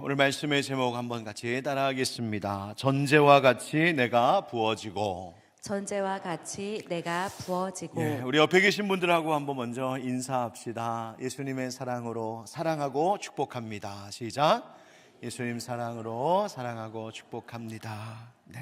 오늘 말씀의 제목 한번 같이 따라하겠습니다. 전제와 같이 내가 부어지고. 전제와 같이 내가 부어지고. 우리 옆에 계신 분들하고 한번 먼저 인사합시다. 예수님의 사랑으로 사랑하고 축복합니다. 시작. 예수님 사랑으로 사랑하고 축복합니다. 네.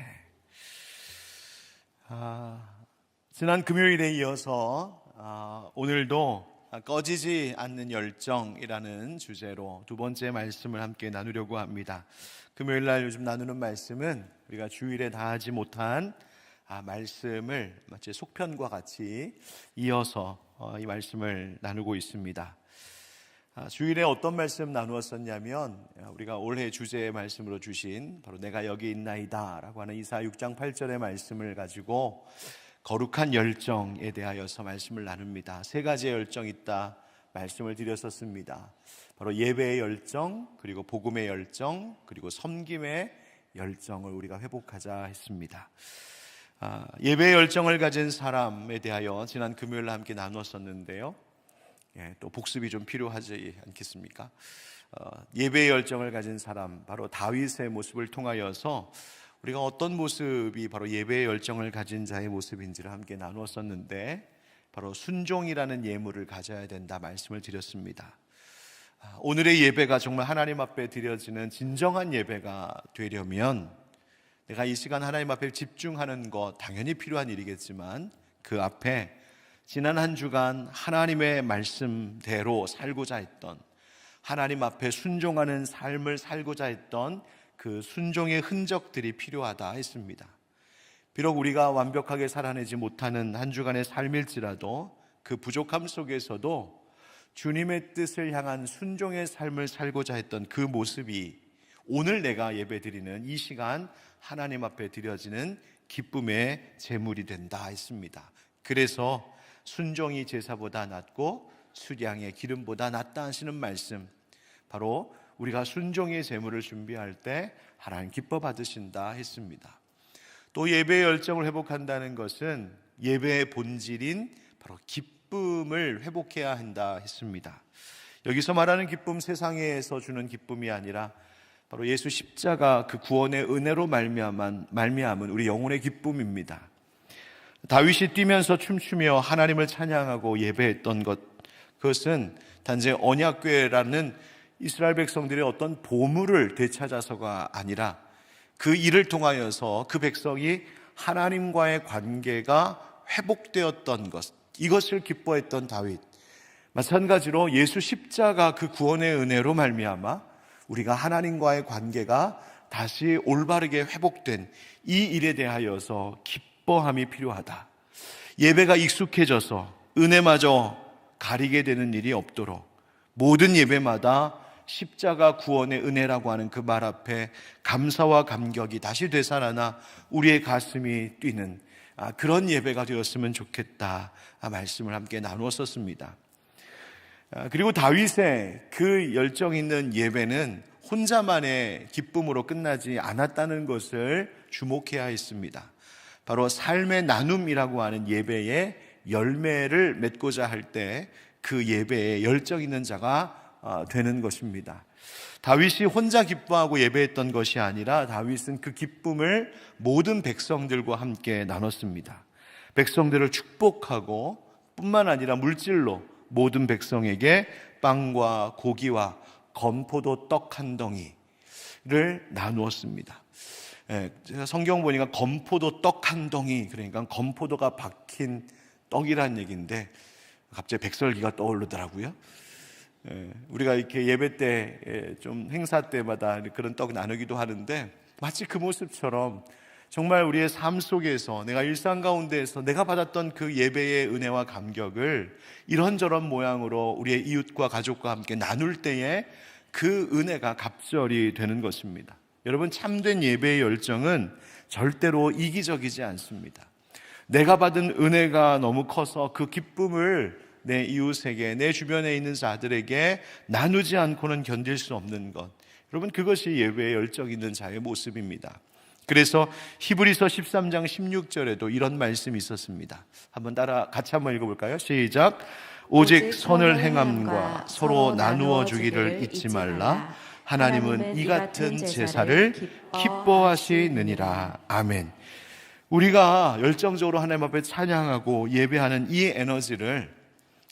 지난 금요일에 이어서 오늘도 꺼지지 않는 열정이라는 주제로 두 번째 말씀을 함께 나누려고 합니다. 금요일날 요즘 나누는 말씀은 우리가 주일에 다 하지 못한 말씀을 마치 속편과 같이 이어서 이 말씀을 나누고 있습니다. 주일에 어떤 말씀 나누었었냐면 우리가 올해 주제의 말씀으로 주신 바로 내가 여기 있나이다 라고 하는 이사야 6장 8절의 말씀을 가지고 거룩한 열정에 대하여서 말씀을 나눕니다. 세 가지의 열정이 있다 말씀을 드렸었습니다. 바로 예배의 열정, 그리고 복음의 열정, 그리고 섬김의 열정을 우리가 회복하자 했습니다. 예배의 열정을 가진 사람에 대하여 지난 금요일 함께 나눴었는데요. 또 복습이 좀 필요하지 않겠습니까? 예배의 열정을 가진 사람, 바로 다윗의 모습을 통하여서 우리가 어떤 모습이 바로 예배의 열정을 가진 자의 모습인지를 함께 나누었었는데, 바로 순종이라는 예물을 가져야 된다 말씀을 드렸습니다. 오늘의 예배가 정말 하나님 앞에 드려지는 진정한 예배가 되려면 내가 이 시간 하나님 앞에 집중하는 것 당연히 필요한 일이겠지만, 그 앞에 지난 한 주간 하나님의 말씀대로 살고자 했던, 하나님 앞에 순종하는 삶을 살고자 했던 그 순종의 흔적들이 필요하다 했습니다. 비록 우리가 완벽하게 살아내지 못하는 한 주간의 삶일지라도 그 부족함 속에서도 주님의 뜻을 향한 순종의 삶을 살고자 했던 그 모습이 오늘 내가 예배드리는 이 시간 하나님 앞에 드려지는 기쁨의 제물이 된다 했습니다. 그래서 순종이 제사보다 낫고 수량의 기름보다 낫다 하시는 말씀, 바로 우리가 순종의 제물을 준비할 때 하나님 기뻐 받으신다 했습니다. 또 예배의 열정을 회복한다는 것은 예배의 본질인 바로 기쁨을 회복해야 한다 했습니다. 여기서 말하는 기쁨, 세상에서 주는 기쁨이 아니라 바로 예수 십자가 그 구원의 은혜로 말미암은 우리 영혼의 기쁨입니다. 다윗이 뛰면서 춤추며 하나님을 찬양하고 예배했던 것, 그것은 단지 언약궤라는 이스라엘 백성들의 어떤 보물을 되찾아서가 아니라 그 일을 통하여서 그 백성이 하나님과의 관계가 회복되었던 것, 이것을 기뻐했던 다윗. 마찬가지로 예수 십자가 그 구원의 은혜로 말미암아 우리가 하나님과의 관계가 다시 올바르게 회복된 이 일에 대하여서 기뻐함이 필요하다. 예배가 익숙해져서 은혜마저 가리게 되는 일이 없도록 모든 예배마다 십자가 구원의 은혜라고 하는 그 말 앞에 감사와 감격이 다시 되살아나 우리의 가슴이 뛰는 그런 예배가 되었으면 좋겠다 말씀을 함께 나누었었습니다. 그리고 다윗의 그 열정 있는 예배는 혼자만의 기쁨으로 끝나지 않았다는 것을 주목해야 했습니다. 바로 삶의 나눔이라고 하는 예배의 열매를 맺고자 할 때 그 예배에 열정 있는 자가 되는 것입니다. 다윗이 혼자 기뻐하고 예배했던 것이 아니라 다윗은 그 기쁨을 모든 백성들과 함께 나눴습니다. 백성들을 축복하고 뿐만 아니라 물질로 모든 백성에게 빵과 고기와 건포도 떡 한 덩이를 나누었습니다. 제가 성경 보니까 건포도 떡 한 덩이, 그러니까 건포도가 박힌 떡이란 얘기인데 갑자기 백설기가 떠오르더라고요. 우리가 이렇게 예배 때 좀 행사 때마다 그런 떡 나누기도 하는데, 마치 그 모습처럼 정말 우리의 삶 속에서 내가 일상 가운데에서 내가 받았던 그 예배의 은혜와 감격을 이런저런 모양으로 우리의 이웃과 가족과 함께 나눌 때에 그 은혜가 갑절이 되는 것입니다. 여러분, 참된 예배의 열정은 절대로 이기적이지 않습니다. 내가 받은 은혜가 너무 커서 그 기쁨을 내 이웃에게, 내 주변에 있는 자들에게 나누지 않고는 견딜 수 없는 것, 여러분, 그것이 예배의 열정 있는 자의 모습입니다. 그래서 히브리서 13장 16절에도 이런 말씀이 있었습니다. 같이 한번 읽어볼까요? 시작. 오직 선을 행함과 서로 나누어 주기를 잊지 말라. 하나님은 이 같은 제사를 기뻐하시느니라. 아멘. 우리가 열정적으로 하나님 앞에 찬양하고 예배하는 이 에너지를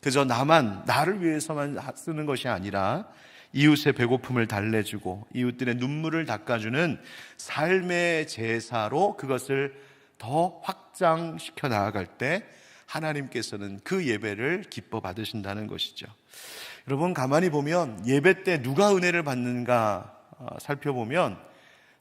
그저 나를 위해서만 쓰는 것이 아니라 이웃의 배고픔을 달래주고 이웃들의 눈물을 닦아주는 삶의 제사로 그것을 더 확장시켜 나아갈 때 하나님께서는 그 예배를 기뻐 받으신다는 것이죠. 여러분, 가만히 보면 예배 때 누가 은혜를 받는가 살펴보면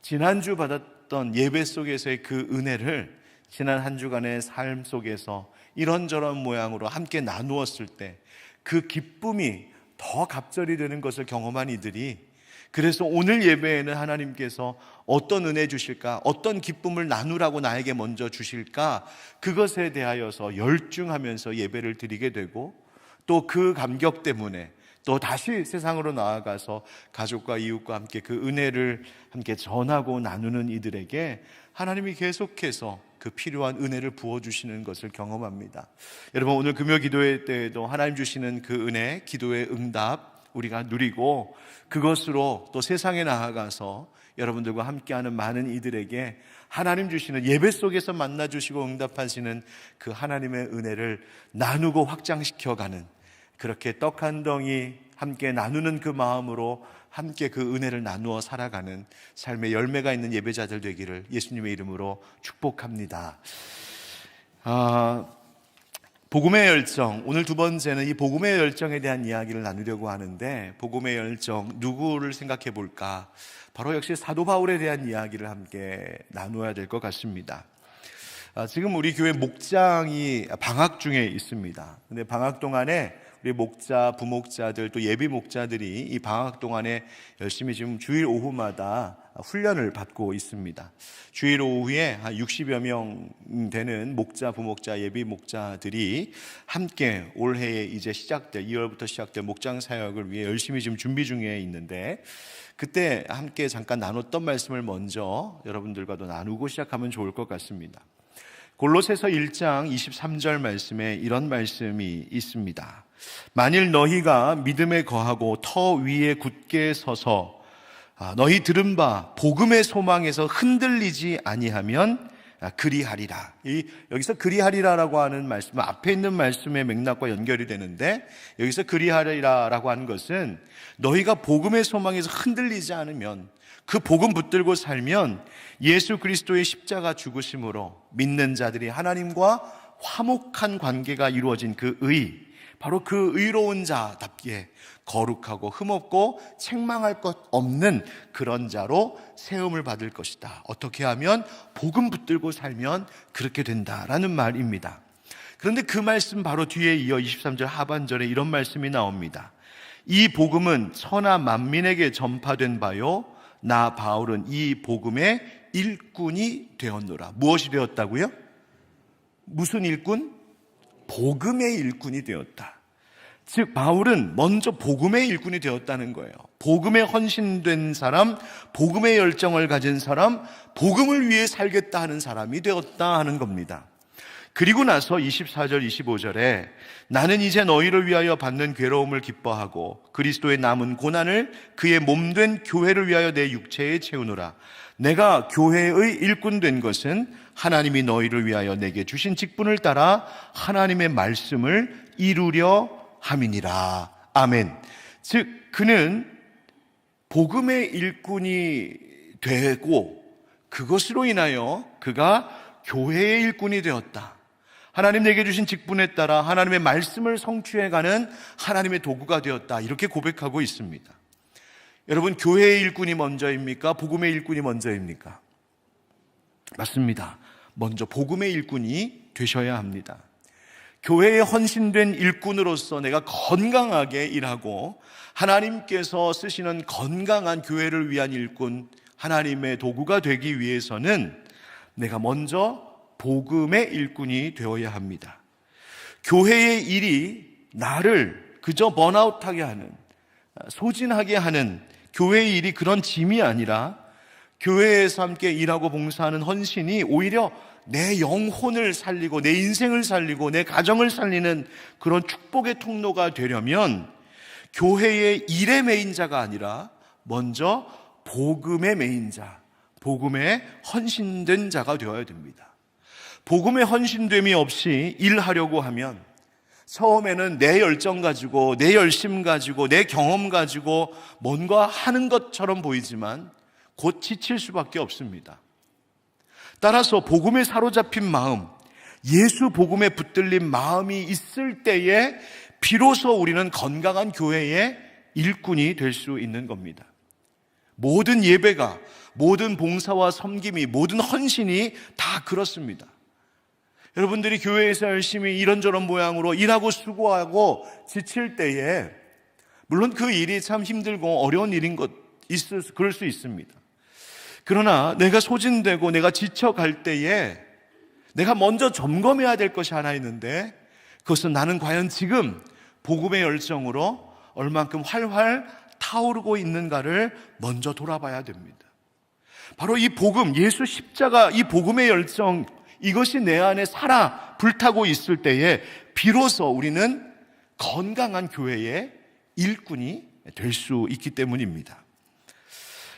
지난주 받았던 예배 속에서의 그 은혜를 지난 한 주간의 삶 속에서 이런저런 모양으로 함께 나누었을 때 그 기쁨이 더 갑절이 되는 것을 경험한 이들이, 그래서 오늘 예배에는 하나님께서 어떤 은혜 주실까, 어떤 기쁨을 나누라고 나에게 먼저 주실까, 그것에 대하여서 열중하면서 예배를 드리게 되고, 또 그 감격 때문에 또 다시 세상으로 나아가서 가족과 이웃과 함께 그 은혜를 함께 전하고 나누는 이들에게 하나님이 계속해서 그 필요한 은혜를 부어주시는 것을 경험합니다. 여러분, 오늘 금요 기도회 때에도 하나님 주시는 그 은혜, 기도의 응답 우리가 누리고 그것으로 또 세상에 나아가서 여러분들과 함께하는 많은 이들에게 하나님 주시는 예배 속에서 만나주시고 응답하시는 그 하나님의 은혜를 나누고 확장시켜가는, 그렇게 떡 한 덩이 함께 나누는 그 마음으로 함께 그 은혜를 나누어 살아가는 삶의 열매가 있는 예배자들 되기를 예수님의 이름으로 축복합니다. 복음의 열정, 오늘 두 번째는 이 복음의 열정에 대한 이야기를 나누려고 하는데, 복음의 열정, 누구를 생각해 볼까? 바로 역시 사도 바울에 대한 이야기를 함께 나누어야 될 것 같습니다. 지금 우리 교회 목장이 방학 중에 있습니다. 근데 방학 동안에 우리 목자, 부목자들, 또 예비 목자들이 이 방학 동안에 열심히 지금 주일 오후마다 훈련을 받고 있습니다. 주일 오후에 한 60여 명 되는 목자, 부목자, 예비 목자들이 함께 올해에 이제 시작될 2월부터 시작될 목장 사역을 위해 열심히 지금 준비 중에 있는데, 그때 함께 잠깐 나눴던 말씀을 먼저 여러분들과도 나누고 시작하면 좋을 것 같습니다. 골로새서 1장 23절 말씀에 이런 말씀이 있습니다. 만일 너희가 믿음에 거하고 터 위에 굳게 서서 너희 들은 바 복음의 소망에서 흔들리지 아니하면 그리하리라. 여기서 그리하리라라고 하는 말씀은 앞에 있는 말씀의 맥락과 연결이 되는데, 여기서 그리하리라라고 하는 것은 너희가 복음의 소망에서 흔들리지 않으면, 그 복음 붙들고 살면 예수 그리스도의 십자가 죽으심으로 믿는 자들이 하나님과 화목한 관계가 이루어진 그 의, 바로 그 의로운 자답게 거룩하고 흠없고 책망할 것 없는 그런 자로 세움을 받을 것이다. 어떻게 하면? 복음 붙들고 살면 그렇게 된다라는 말입니다. 그런데 그 말씀 바로 뒤에 이어 23절 하반절에 이런 말씀이 나옵니다. 이 복음은 천하 만민에게 전파된 바요, 나 바울은 이 복음의 일꾼이 되었노라. 무엇이 되었다고요? 무슨 일꾼? 복음의 일꾼이 되었다. 즉 바울은 먼저 복음의 일꾼이 되었다는 거예요. 복음에 헌신된 사람, 복음의 열정을 가진 사람, 복음을 위해 살겠다 하는 사람이 되었다 하는 겁니다. 그리고 나서 24절 25절에 나는 이제 너희를 위하여 받는 괴로움을 기뻐하고 그리스도의 남은 고난을 그의 몸된 교회를 위하여 내 육체에 채우노라. 내가 교회의 일꾼 된 것은 하나님이 너희를 위하여 내게 주신 직분을 따라 하나님의 말씀을 이루려 함이니라. 아멘. 즉 그는 복음의 일꾼이 되고 그것으로 인하여 그가 교회의 일꾼이 되었다. 하나님 내게 주신 직분에 따라 하나님의 말씀을 성취해가는 하나님의 도구가 되었다. 이렇게 고백하고 있습니다. 여러분, 교회의 일꾼이 먼저입니까? 복음의 일꾼이 먼저입니까? 맞습니다. 먼저 복음의 일꾼이 되셔야 합니다. 교회에 헌신된 일꾼으로서 내가 건강하게 일하고 하나님께서 쓰시는 건강한 교회를 위한 일꾼, 하나님의 도구가 되기 위해서는 내가 먼저 복음의 일꾼이 되어야 합니다. 교회의 일이 나를 그저 번아웃하게 하는, 소진하게 하는 교회의 일이 그런 짐이 아니라 교회에서 함께 일하고 봉사하는 헌신이 오히려 내 영혼을 살리고 내 인생을 살리고 내 가정을 살리는 그런 축복의 통로가 되려면 교회의 일의 메인자가 아니라 먼저 복음의 메인자, 복음에 헌신된 자가 되어야 됩니다. 복음에 헌신됨이 없이 일하려고 하면 처음에는 내 열정 가지고, 내 열심 가지고, 내 경험 가지고 뭔가 하는 것처럼 보이지만 곧 지칠 수밖에 없습니다. 따라서 복음에 사로잡힌 마음, 예수 복음에 붙들린 마음이 있을 때에 비로소 우리는 건강한 교회의 일꾼이 될 수 있는 겁니다. 모든 예배가, 모든 봉사와 섬김이, 모든 헌신이 다 그렇습니다. 여러분들이 교회에서 열심히 이런저런 모양으로 일하고 수고하고 지칠 때에 물론 그 일이 참 힘들고 어려운 일인 그럴 수 있습니다. 그러나 내가 소진되고 내가 지쳐갈 때에 내가 먼저 점검해야 될 것이 하나 있는데, 그것은 나는 과연 지금 복음의 열정으로 얼만큼 활활 타오르고 있는가를 먼저 돌아봐야 됩니다. 바로 이 복음, 예수 십자가, 이 복음의 열정, 이것이 내 안에 살아 불타고 있을 때에 비로소 우리는 건강한 교회의 일꾼이 될 수 있기 때문입니다.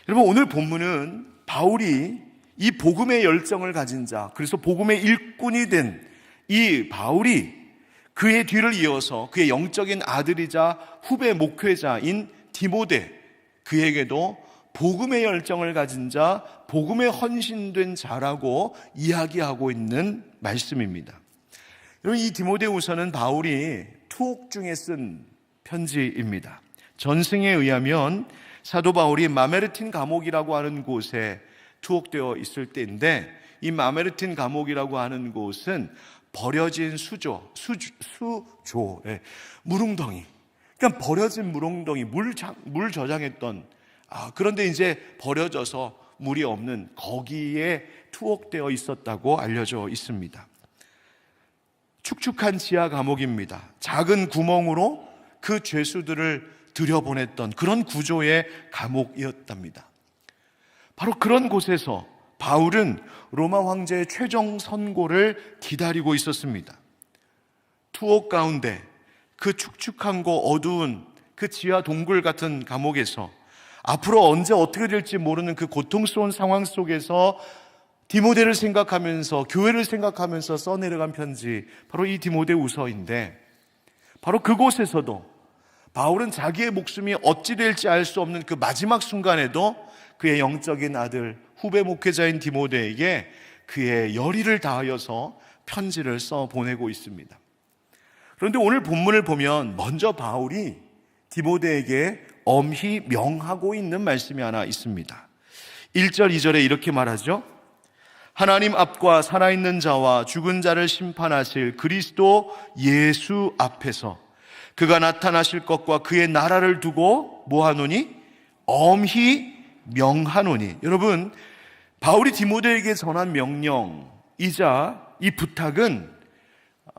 여러분, 오늘 본문은 바울이 이 복음의 열정을 가진 자, 그래서 복음의 일꾼이 된 이 바울이 그의 뒤를 이어서 그의 영적인 아들이자 후배 목회자인 디모데, 그에게도 복음의 열정을 가진 자, 복음에 헌신된 자라고 이야기하고 있는 말씀입니다. 여러분, 이 디모데후서는 바울이 투옥 중에 쓴 편지입니다. 전승에 의하면 사도 바울이 마메르틴 감옥이라고 하는 곳에 투옥되어 있을 때인데, 이 마메르틴 감옥이라고 하는 곳은 버려진 수조, 무릉덩이, 그러니까 버려진 무릉덩이, 물 저장했던, 그런데 이제 버려져서 물이 없는 거기에 투옥되어 있었다고 알려져 있습니다. 축축한 지하 감옥입니다. 작은 구멍으로 그 죄수들을 들여보냈던 그런 구조의 감옥이었답니다. 바로 그런 곳에서 바울은 로마 황제의 최종 선고를 기다리고 있었습니다. 투옥 가운데 그 축축한고 어두운 그 지하 동굴 같은 감옥에서 앞으로 언제 어떻게 될지 모르는 그 고통스러운 상황 속에서 디모데를 생각하면서, 교회를 생각하면서 써내려간 편지, 바로 이 디모데후서인데, 바로 그곳에서도 바울은 자기의 목숨이 어찌 될지 알 수 없는 그 마지막 순간에도 그의 영적인 아들, 후배 목회자인 디모데에게 그의 열의를 다하여서 편지를 써 보내고 있습니다. 그런데 오늘 본문을 보면 먼저 바울이 디모데에게 엄히 명하고 있는 말씀이 하나 있습니다. 1절, 2절에 이렇게 말하죠. 하나님 앞과 살아있는 자와 죽은 자를 심판하실 그리스도 예수 앞에서 그가 나타나실 것과 그의 나라를 두고 뭐하노니? 엄히 명하노니. 여러분, 바울이 디모데에게 전한 명령이자 이 부탁은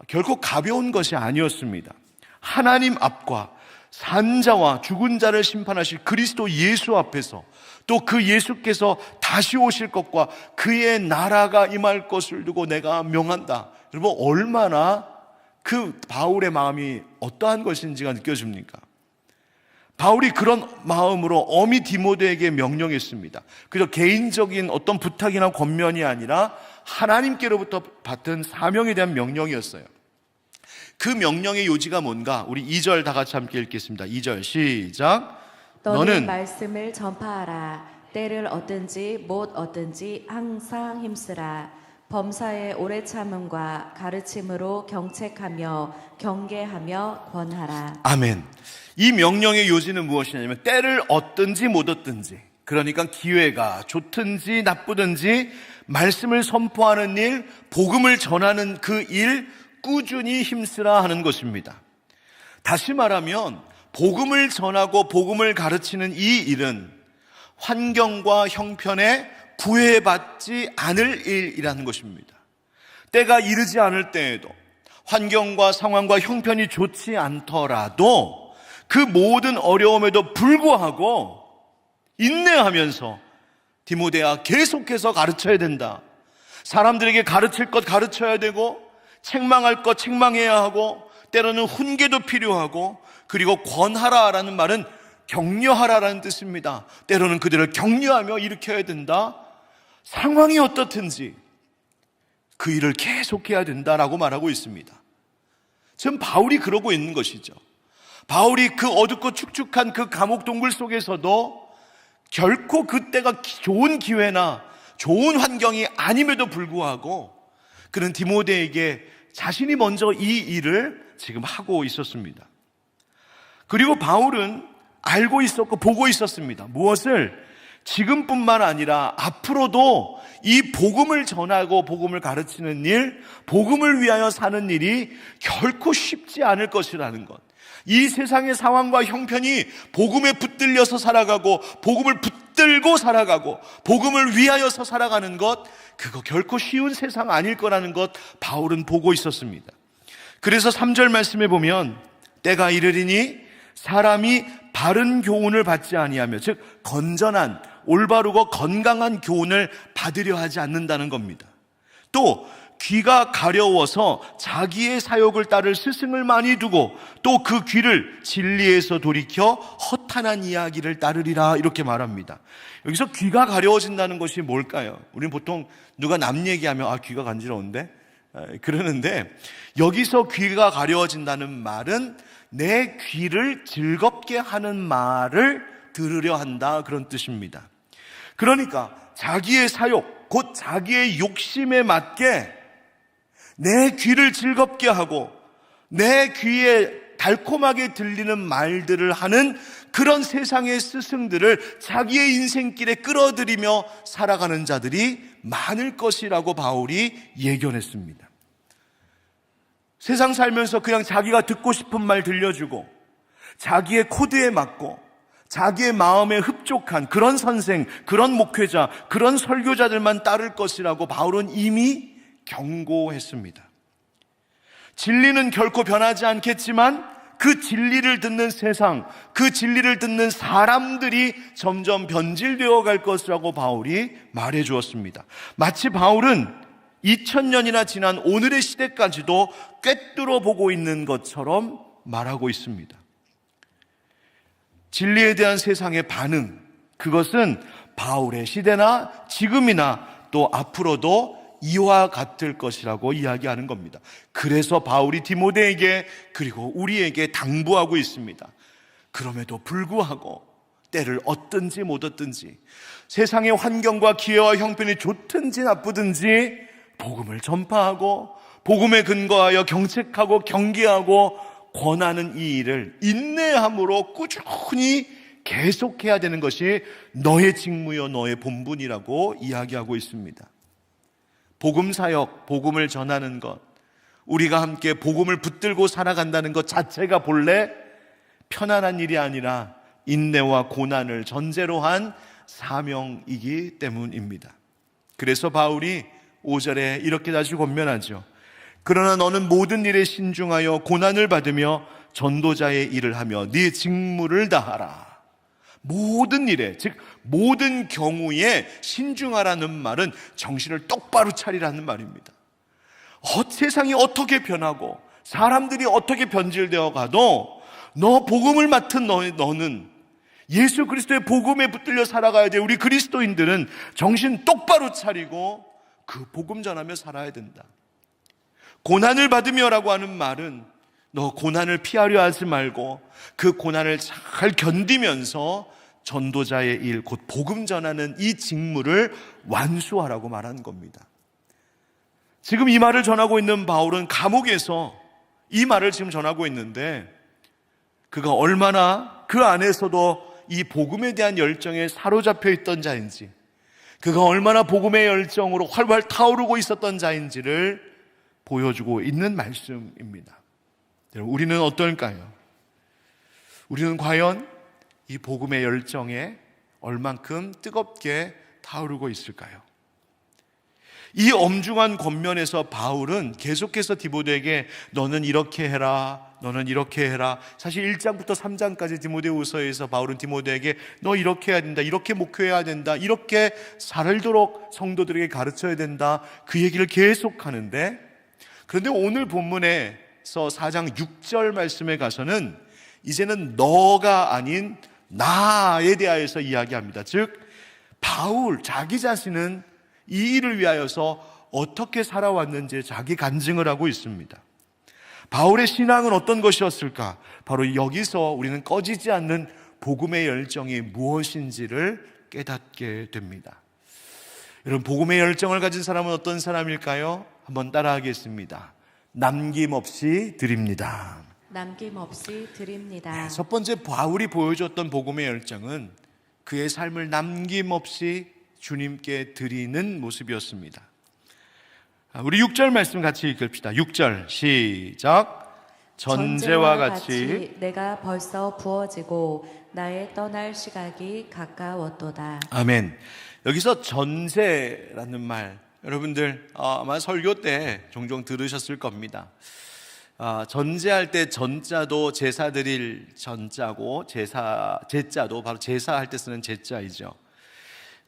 결코 가벼운 것이 아니었습니다. 하나님 앞과 산 자와 죽은 자를 심판하실 그리스도 예수 앞에서, 또 그 예수께서 다시 오실 것과 그의 나라가 임할 것을 두고 내가 명한다. 여러분, 얼마나 그 바울의 마음이 어떠한 것인지가 느껴집니까? 바울이 그런 마음으로 엄히 디모데에게 명령했습니다. 그저 개인적인 어떤 부탁이나 권면이 아니라 하나님께로부터 받은 사명에 대한 명령이었어요. 그 명령의 요지가 뭔가? 우리 2절 다 같이 함께 읽겠습니다. 2절 시작. 너는 말씀을 전파하라. 때를 얻든지 못 얻든지 항상 힘쓰라. 범사에 오래 참음과 가르침으로 경책하며 경계하며 권하라. 아멘. 이 명령의 요지는 무엇이냐면 때를 얻든지 못 얻든지, 그러니까 기회가 좋든지 나쁘든지 말씀을 선포하는 일, 복음을 전하는 그 일 꾸준히 힘쓰라 하는 것입니다. 다시 말하면 복음을 전하고 복음을 가르치는 이 일은 환경과 형편에 구애받지 않을 일이라는 것입니다. 때가 이르지 않을 때에도, 환경과 상황과 형편이 좋지 않더라도 그 모든 어려움에도 불구하고 인내하면서 디모데야, 계속해서 가르쳐야 된다. 사람들에게 가르칠 것 가르쳐야 되고, 책망할 것 책망해야 하고, 때로는 훈계도 필요하고, 그리고 권하라라는 말은 격려하라라는 뜻입니다. 때로는 그들을 격려하며 일으켜야 된다. 상황이 어떻든지 그 일을 계속해야 된다라고 말하고 있습니다. 지금 바울이 그러고 있는 것이죠. 바울이 그 어둡고 축축한 그 감옥 동굴 속에서도 결코 그때가 좋은 기회나 좋은 환경이 아님에도 불구하고 그는 디모데에게 자신이 먼저 이 일을 지금 하고 있었습니다. 그리고 바울은 알고 있었고 보고 있었습니다. 무엇을? 지금뿐만 아니라 앞으로도 이 복음을 전하고 복음을 가르치는 일, 복음을 위하여 사는 일이 결코 쉽지 않을 것이라는 것. 이 세상의 상황과 형편이 복음에 붙들려서 살아가고 복음을 붙들고 살아가고 복음을 위하여서 살아가는 것, 그거 결코 쉬운 세상 아닐 거라는 것 바울은 보고 있었습니다. 그래서 3절 말씀에 보면 때가 이르리니 사람이 바른 교훈을 받지 아니하며, 즉 건전한 올바르고 건강한 교훈을 받으려 하지 않는다는 겁니다. 또 귀가 가려워서 자기의 사욕을 따를 스승을 많이 두고 또 그 귀를 진리에서 돌이켜 허탄한 이야기를 따르리라, 이렇게 말합니다. 여기서 귀가 가려워진다는 것이 뭘까요? 우리는 보통 누가 남 얘기하면 귀가 간지러운데 그러는데, 여기서 귀가 가려워진다는 말은 내 귀를 즐겁게 하는 말을 들으려 한다, 그런 뜻입니다. 그러니까 자기의 사욕, 곧 자기의 욕심에 맞게 내 귀를 즐겁게 하고 내 귀에 달콤하게 들리는 말들을 하는 그런 세상의 스승들을 자기의 인생길에 끌어들이며 살아가는 자들이 많을 것이라고 바울이 예견했습니다. 세상 살면서 그냥 자기가 듣고 싶은 말 들려주고 자기의 코드에 맞고 자기의 마음에 흡족한 그런 선생, 그런 목회자, 그런 설교자들만 따를 것이라고 바울은 이미 경고했습니다. 진리는 결코 변하지 않겠지만 그 진리를 듣는 세상, 그 진리를 듣는 사람들이 점점 변질되어 갈 것이라고 바울이 말해 주었습니다. 마치 바울은 2000년이나 지난 오늘의 시대까지도 꿰뚫어 보고 있는 것처럼 말하고 있습니다. 진리에 대한 세상의 반응, 그것은 바울의 시대나 지금이나 또 앞으로도 이와 같을 것이라고 이야기하는 겁니다. 그래서 바울이 디모데에게 그리고 우리에게 당부하고 있습니다. 그럼에도 불구하고 때를 얻든지 못 얻든지, 세상의 환경과 기회와 형편이 좋든지 나쁘든지 복음을 전파하고 복음에 근거하여 경책하고 경계하고 권하는 이 일을 인내함으로 꾸준히 계속해야 되는 것이 너의 직무요 너의 본분이라고 이야기하고 있습니다. 복음 사역, 복음을 전하는 것, 우리가 함께 복음을 붙들고 살아간다는 것 자체가 본래 편안한 일이 아니라 인내와 고난을 전제로 한 사명이기 때문입니다. 그래서 바울이 5절에 이렇게 다시 권면하죠. 그러나 너는 모든 일에 신중하여 고난을 받으며 전도자의 일을 하며 네 직무를 다하라. 모든 일에, 즉 모든 경우에 신중하라는 말은 정신을 똑바로 차리라는 말입니다. 세상이 어떻게 변하고 사람들이 어떻게 변질되어 가도 너 복음을 맡은 너는, 예수 그리스도의 복음에 붙들려 살아가야 돼. 우리 그리스도인들은 정신 똑바로 차리고 그 복음 전하며 살아야 된다. 고난을 받으며라고 하는 말은 너 고난을 피하려 하지 말고 그 고난을 잘 견디면서 전도자의 일, 곧 복음 전하는 이 직무를 완수하라고 말하는 겁니다. 지금 이 말을 전하고 있는 바울은 감옥에서 이 말을 지금 전하고 있는데, 그가 얼마나 그 안에서도 이 복음에 대한 열정에 사로잡혀 있던 자인지, 그가 얼마나 복음의 열정으로 활활 타오르고 있었던 자인지를 보여주고 있는 말씀입니다. 여러분, 우리는 어떨까요? 우리는 과연 이 복음의 열정에 얼만큼 뜨겁게 타오르고 있을까요? 이 엄중한 권면에서 바울은 계속해서 디모데에게 너는 이렇게 해라, 너는 이렇게 해라. 사실 1장부터 3장까지 디모데후서에서 바울은 디모데에게 너 이렇게 해야 된다, 이렇게 목회해야 된다, 이렇게 살도록 성도들에게 가르쳐야 된다, 그 얘기를 계속하는데, 그런데 오늘 본문에서 4장 6절 말씀에 가서는 이제는 너가 아닌 나에 대하여서 이야기합니다. 즉 바울 자기 자신은 이 일을 위하여서 어떻게 살아왔는지 자기 간증을 하고 있습니다. 바울의 신앙은 어떤 것이었을까? 바로 여기서 우리는 꺼지지 않는 복음의 열정이 무엇인지를 깨닫게 됩니다. 여러분, 복음의 열정을 가진 사람은 어떤 사람일까요? 한번 따라하겠습니다. 남김없이 드립니다. 남김없이 드립니다. 첫 번째 바울이 보여줬던 복음의 열정은 그의 삶을 남김없이 주님께 드리는 모습이었습니다. 우리 6절 말씀 같이 읽읍시다. 6절 시작. 전제와 같이 내가 벌써 부어지고 나의 떠날 시각이 가까웠도다. 아멘. 여기서 전제라는 말, 여러분들 아마 설교 때 종종 들으셨을 겁니다. 전제할 때 전자도 제사 드릴 전자고 제자도 바로 제사할 때 쓰는 제자이죠.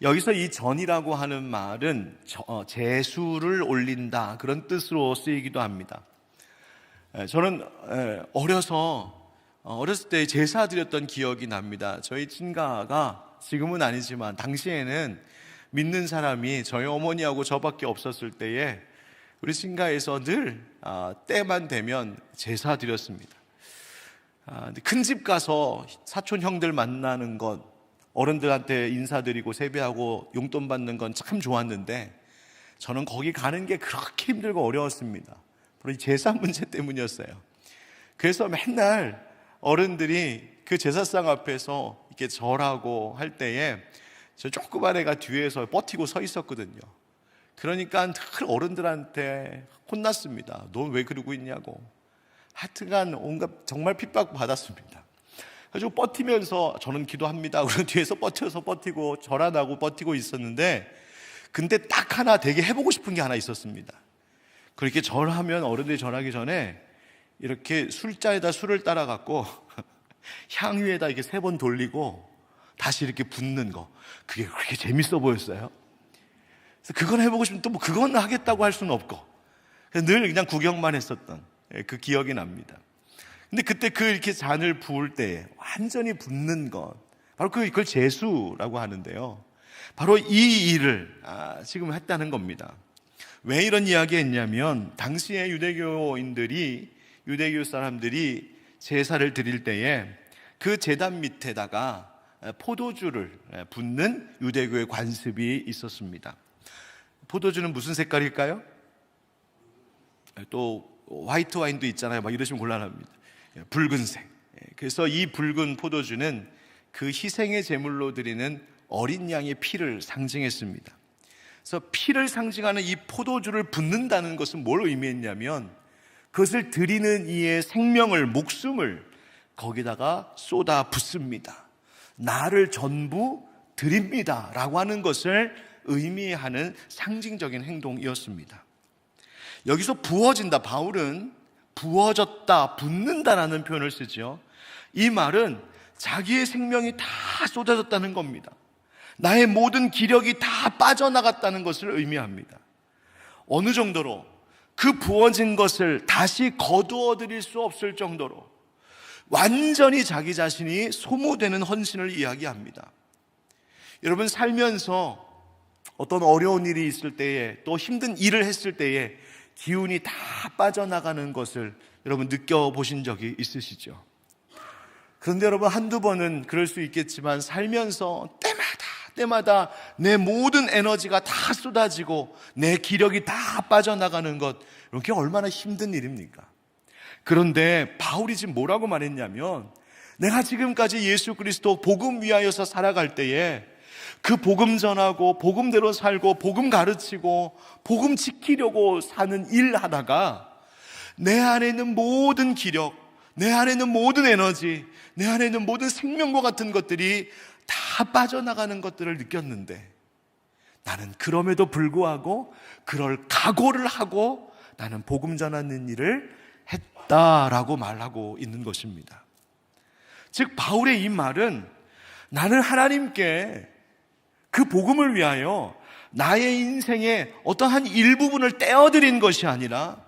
여기서 이 전이라고 하는 말은 제수를 올린다, 그런 뜻으로 쓰이기도 합니다. 저는 어렸을 때 제사 드렸던 기억이 납니다. 저희 친가가 지금은 아니지만 당시에는 믿는 사람이 저희 어머니하고 저밖에 없었을 때에 우리 친가에서 늘 때만 되면 제사 드렸습니다. 큰 집 가서 사촌 형들 만나는 것, 어른들한테 인사드리고 세배하고 용돈 받는 건 참 좋았는데 저는 거기 가는 게 그렇게 힘들고 어려웠습니다. 바로 이 제사 문제 때문이었어요. 그래서 맨날 어른들이 그 제사상 앞에서 이렇게 절하고 할 때에 저 조그만 애가 뒤에서 버티고 서 있었거든요. 그러니까 늘 어른들한테 혼났습니다. 너 왜 그러고 있냐고. 하여튼간 온갖 정말 핍박 받았습니다. 그래서 버티면서 저는 기도합니다. 그런 뒤에서 버티고 절 안 하고 버티고 있었는데, 근데 딱 하나 되게 해보고 싶은 게 하나 있었습니다. 그렇게 절하면 어른들이 절하기 전에 이렇게 술자에다 술을 따라갖고 향 위에다 이렇게 3번 돌리고 다시 이렇게 붓는 거, 그게 그렇게 재밌어 보였어요. 그래서 그건 해보고 싶은데 또 뭐 그건 하겠다고 할 수는 없고 그래서 늘 그냥 구경만 했었던 그 기억이 납니다. 근데 그때 이렇게 잔을 부을 때 완전히 붓는 것, 바로 그걸 제수라고 하는데요. 바로 이 일을 지금 했다는 겁니다. 왜 이런 이야기 했냐면, 당시에 유대교 사람들이 제사를 드릴 때에 그 제단 밑에다가 포도주를 붓는 유대교의 관습이 있었습니다. 포도주는 무슨 색깔일까요? 또 화이트 와인도 있잖아요. 막 이러시면 곤란합니다. 붉은색. 그래서 이 붉은 포도주는 그 희생의 제물로 드리는 어린 양의 피를 상징했습니다. 그래서 피를 상징하는 이 포도주를 붓는다는 것은 뭘 의미했냐면, 그것을 드리는 이의 생명을, 목숨을 거기다가 쏟아 붓습니다. 나를 전부 드립니다 라고 하는 것을 의미하는 상징적인 행동이었습니다. 여기서 부어진다, 바울은 부어졌다, 붓는다라는 표현을 쓰죠. 이 말은 자기의 생명이 다 쏟아졌다는 겁니다. 나의 모든 기력이 다 빠져나갔다는 것을 의미합니다. 어느 정도로? 그 부어진 것을 다시 거두어 드릴 수 없을 정도로 완전히 자기 자신이 소모되는 헌신을 이야기합니다. 여러분, 살면서 어떤 어려운 일이 있을 때에, 또 힘든 일을 했을 때에 기운이 다 빠져나가는 것을 여러분 느껴보신 적이 있으시죠? 그런데 여러분, 한두 번은 그럴 수 있겠지만 살면서 때마다 내 모든 에너지가 다 쏟아지고 내 기력이 다 빠져나가는 것, 이렇게 얼마나 힘든 일입니까? 그런데 바울이 지금 뭐라고 말했냐면, 내가 지금까지 예수 그리스도 복음 위하여서 살아갈 때에 그 복음 전하고 복음대로 살고 복음 가르치고 복음 지키려고 사는 일 하다가 내 안에 있는 모든 기력, 내 안에 있는 모든 에너지, 내 안에 있는 모든 생명과 같은 것들이 다 빠져나가는 것들을 느꼈는데, 나는 그럼에도 불구하고 그럴 각오를 하고 나는 복음 전하는 일을 했다라고 말하고 있는 것입니다. 즉 바울의 이 말은, 나는 하나님께 그 복음을 위하여 나의 인생의 어떠한 일부분을 떼어드린 것이 아니라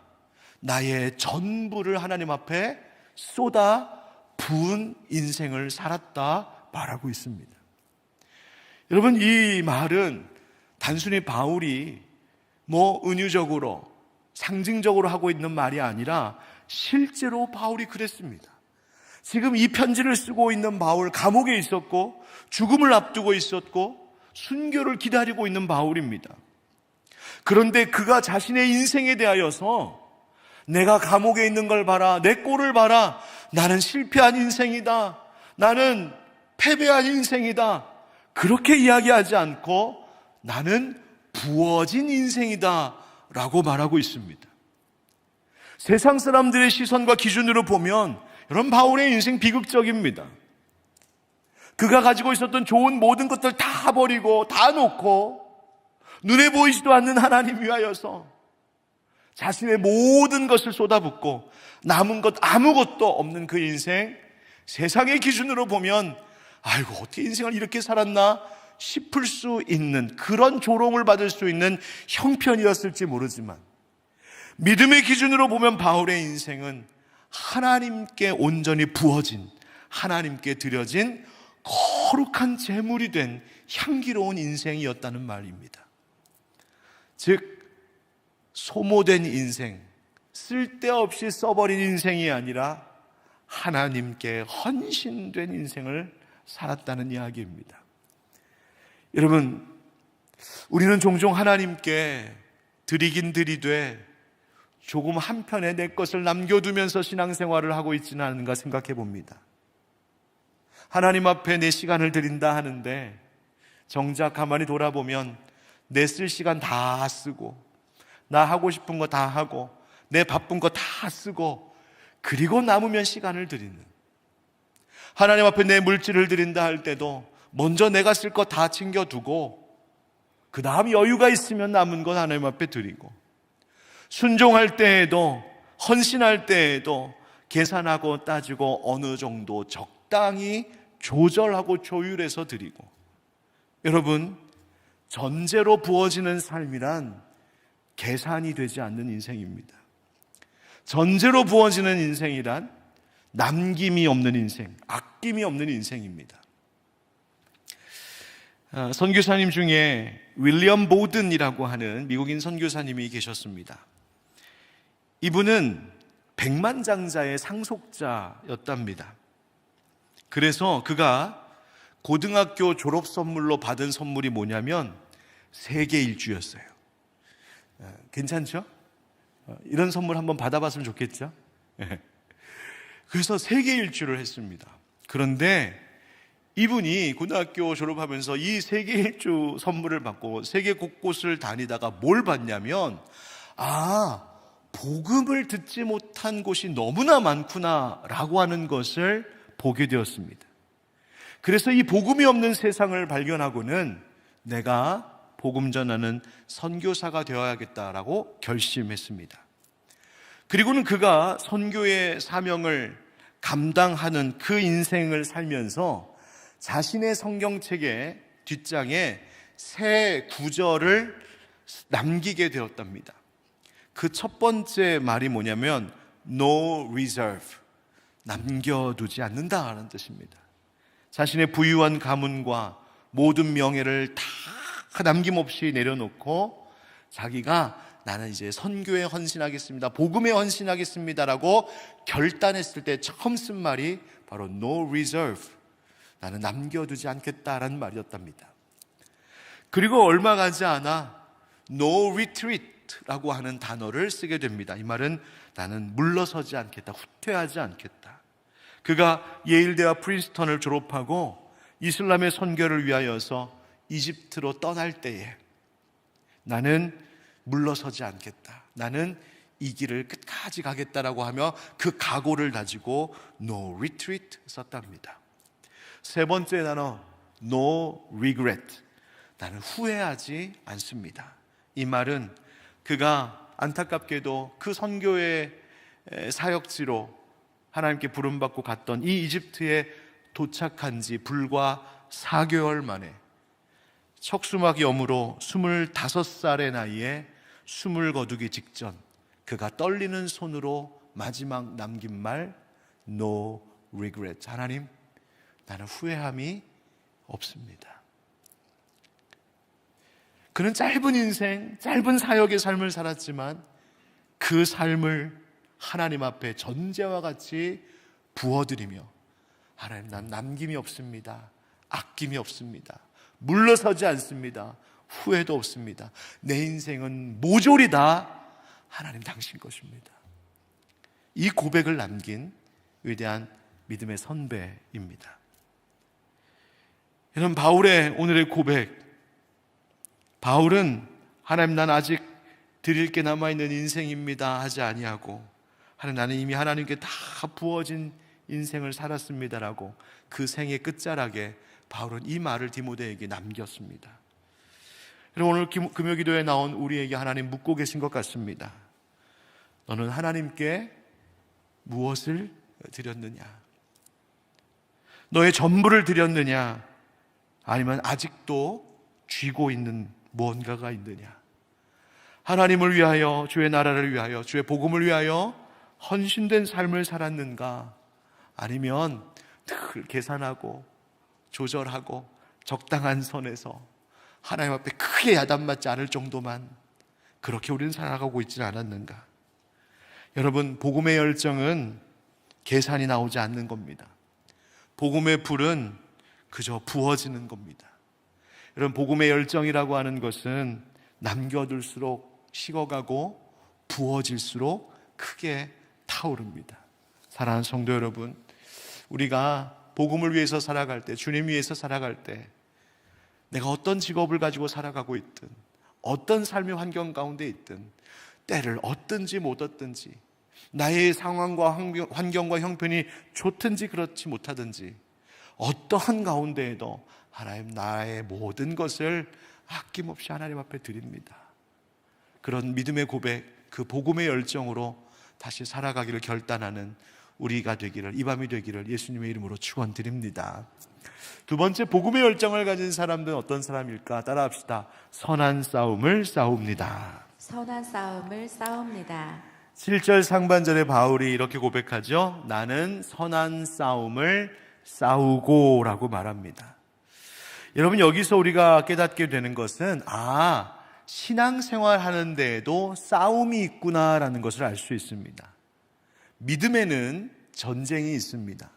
나의 전부를 하나님 앞에 쏟아 부은 인생을 살았다, 말하고 있습니다. 여러분, 이 말은 단순히 바울이 은유적으로 상징적으로 하고 있는 말이 아니라 실제로 바울이 그랬습니다. 지금 이 편지를 쓰고 있는 바울, 감옥에 있었고 죽음을 앞두고 있었고 순교를 기다리고 있는 바울입니다. 그런데 그가 자신의 인생에 대하여서 내가 감옥에 있는 걸 봐라, 내 꼴을 봐라, 나는 실패한 인생이다, 나는 패배한 인생이다, 그렇게 이야기하지 않고 나는 부어진 인생이다 라고 말하고 있습니다. 세상 사람들의 시선과 기준으로 보면 여러분, 바울의 인생 비극적입니다. 그가 가지고 있었던 좋은 모든 것들 다 버리고 다 놓고 눈에 보이지도 않는 하나님 위하여서 자신의 모든 것을 쏟아붓고 남은 것 아무것도 없는 그 인생, 세상의 기준으로 보면 아이고 어떻게 인생을 이렇게 살았나 싶을 수 있는 그런 조롱을 받을 수 있는 형편이었을지 모르지만 믿음의 기준으로 보면 바울의 인생은 하나님께 온전히 부어진, 하나님께 드려진 거룩한 제물이 된 향기로운 인생이었다는 말입니다. 즉 소모된 인생, 쓸데없이 써버린 인생이 아니라 하나님께 헌신된 인생을 살았다는 이야기입니다. 여러분, 우리는 종종 하나님께 드리긴 드리되 조금 한편에 내 것을 남겨두면서 신앙생활을 하고 있지는 않은가 생각해 봅니다. 하나님 앞에 내 시간을 드린다 하는데 정작 가만히 돌아보면 내 쓸 시간 다 쓰고 나 하고 싶은 거 다 하고 내 바쁜 거 다 쓰고 그리고 남으면 시간을 드리는, 하나님 앞에 내 물질을 드린다 할 때도 먼저 내가 쓸 거 다 챙겨두고 그 다음 여유가 있으면 남은 것 하나님 앞에 드리고, 순종할 때에도 헌신할 때에도 계산하고 따지고 어느 정도 적당히 조절하고 조율해서 드리고, 여러분, 전제로 부어지는 삶이란 계산이 되지 않는 인생입니다. 전제로 부어지는 인생이란 남김이 없는 인생, 아낌이 없는 인생입니다. 선교사님 중에 윌리엄 보든이라고 하는 미국인 선교사님이 계셨습니다. 이분은 백만장자의 상속자였답니다. 그래서 그가 고등학교 졸업 선물로 받은 선물이 뭐냐면 세계 일주였어요. 괜찮죠? 이런 선물 한번 받아봤으면 좋겠죠? 그래서 세계 일주를 했습니다. 그런데 이분이 고등학교 졸업하면서 이 세계 일주 선물을 받고 세계 곳곳을 다니다가 뭘 봤냐면, 복음을 듣지 못한 곳이 너무나 많구나 라고 하는 것을 보게 되었습니다. 그래서 이 복음이 없는 세상을 발견하고는 내가 복음 전하는 선교사가 되어야겠다라고 결심했습니다. 그리고는 그가 선교의 사명을 감당하는 그 인생을 살면서 자신의 성경책의 뒷장에 새 구절을 남기게 되었답니다. 그 첫 번째 말이 뭐냐면 No reserve, 남겨두지 않는다라는 뜻입니다. 자신의 부유한 가문과 모든 명예를 다 남김없이 내려놓고 자기가 나는 이제 선교에 헌신하겠습니다, 복음에 헌신하겠습니다라고 결단했을 때 처음 쓴 말이 바로 No reserve, 나는 남겨두지 않겠다라는 말이었답니다. 그리고 얼마 가지 않아 No retreat라고 하는 단어를 쓰게 됩니다. 이 말은 나는 물러서지 않겠다, 후퇴하지 않겠다. 그가 예일대와 프린스턴을 졸업하고 이슬람의 선교를 위하여서 이집트로 떠날 때에 나는 물러서지 않겠다, 나는 이 길을 끝까지 가겠다라고 하며 그 각오를 다지고 No retreat 썼답니다. 세 번째 단어 No regret, 나는 후회하지 않습니다. 이 말은 그가 안타깝게도 그 선교의 사역지로 하나님께 부름받고 갔던 이 이집트에 도착한 지 불과 4개월 만에 척수막염으로 25살의 나이에 숨을 거두기 직전 그가 떨리는 손으로 마지막 남긴 말 No regret, 하나님 나는 후회함이 없습니다. 그는 짧은 인생, 짧은 사역의 삶을 살았지만 그 삶을 하나님 앞에 전제와 같이 부어드리며 하나님, 난 남김이 없습니다. 아낌이 없습니다. 물러서지 않습니다. 후회도 없습니다. 내 인생은 모조리 다 하나님 당신 것입니다. 이 고백을 남긴 위대한 믿음의 선배입니다. 여러분, 바울의 오늘의 고백, 바울은 하나님, 난 아직 드릴 게 남아있는 인생입니다 하지 아니하고 하나님, 나는 이미 하나님께 다 부어진 인생을 살았습니다라고 그 생의 끝자락에 바울은 이 말을 디모데에게 남겼습니다. 여러분, 오늘 금요기도에 나온 우리에게 하나님 묻고 계신 것 같습니다. 너는 하나님께 무엇을 드렸느냐? 너의 전부를 드렸느냐? 아니면 아직도 쥐고 있는 무언가가 있느냐? 하나님을 위하여, 주의 나라를 위하여, 주의 복음을 위하여 헌신된 삶을 살았는가? 아니면 늘 계산하고 조절하고 적당한 선에서 하나님 앞에 크게 야단맞지 않을 정도만 그렇게 우리는 살아가고 있지는 않았는가? 여러분, 복음의 열정은 계산이 나오지 않는 겁니다. 복음의 불은 그저 부어지는 겁니다. 여러분, 복음의 열정이라고 하는 것은 남겨둘수록 식어가고 부어질수록 크게 타오릅니다. 사랑하는 성도 여러분, 우리가 복음을 위해서 살아갈 때, 주님 위해서 살아갈 때 내가 어떤 직업을 가지고 살아가고 있든 어떤 삶의 환경 가운데 있든 때를 얻든지 못 얻든지 나의 상황과 환경과 형편이 좋든지 그렇지 못하든지 어떠한 가운데에도 하나님, 나의 모든 것을 아낌없이 하나님 앞에 드립니다. 그런 믿음의 고백, 그 복음의 열정으로 다시 살아가기를 결단하는 우리가 되기를, 이 밤이 되기를 예수님의 이름으로 축원드립니다. 두 번째, 복음의 열정을 가진 사람들은 어떤 사람일까? 따라합시다. 선한 싸움을 싸웁니다. 선한 싸움을 싸웁니다. 7절 상반절에 바울이 이렇게 고백하죠. 나는 선한 싸움을 싸우고 라고 말합니다. 여러분, 여기서 우리가 깨닫게 되는 것은 신앙생활 하는 데에도 싸움이 있구나라는 것을 알 수 있습니다. 믿음에는 전쟁이 있습니다.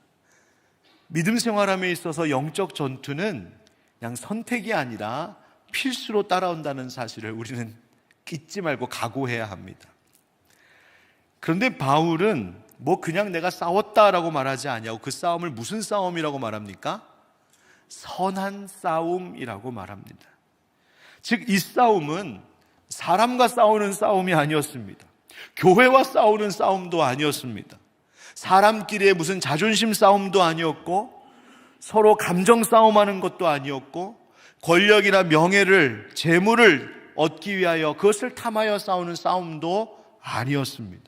믿음 생활함에 있어서 영적 전투는 그냥 선택이 아니라 필수로 따라온다는 사실을 우리는 잊지 말고 각오해야 합니다. 그런데 바울은 그냥 내가 싸웠다라고 말하지 아니하고 그 싸움을 무슨 싸움이라고 말합니까? 선한 싸움이라고 말합니다. 즉, 이 싸움은 사람과 싸우는 싸움이 아니었습니다. 교회와 싸우는 싸움도 아니었습니다. 사람끼리의 무슨 자존심 싸움도 아니었고 서로 감정 싸움하는 것도 아니었고 권력이나 명예를, 재물을 얻기 위하여 그것을 탐하여 싸우는 싸움도 아니었습니다.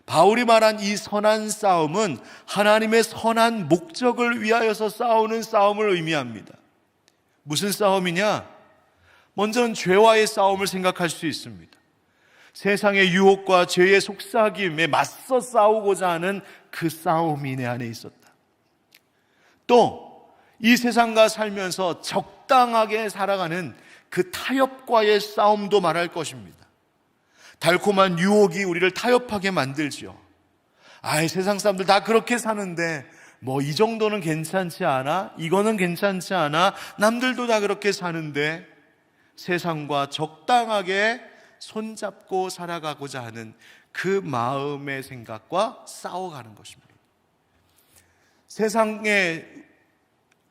바울이 말한 이 선한 싸움은 하나님의 선한 목적을 위하여서 싸우는 싸움을 의미합니다. 무슨 싸움이냐? 먼저는 죄와의 싸움을 생각할 수 있습니다. 세상의 유혹과 죄의 속삭임에 맞서 싸우고자 하는 그 싸움이 내 안에 있었다. 또 이 세상과 살면서 적당하게 살아가는 그 타협과의 싸움도 말할 것입니다. 달콤한 유혹이 우리를 타협하게 만들지요. 세상 사람들 다 그렇게 사는데 이 정도는 괜찮지 않아? 이거는 괜찮지 않아? 남들도 다 그렇게 사는데 세상과 적당하게 손잡고 살아가고자 하는 그 마음의 생각과 싸워가는 것입니다. 세상에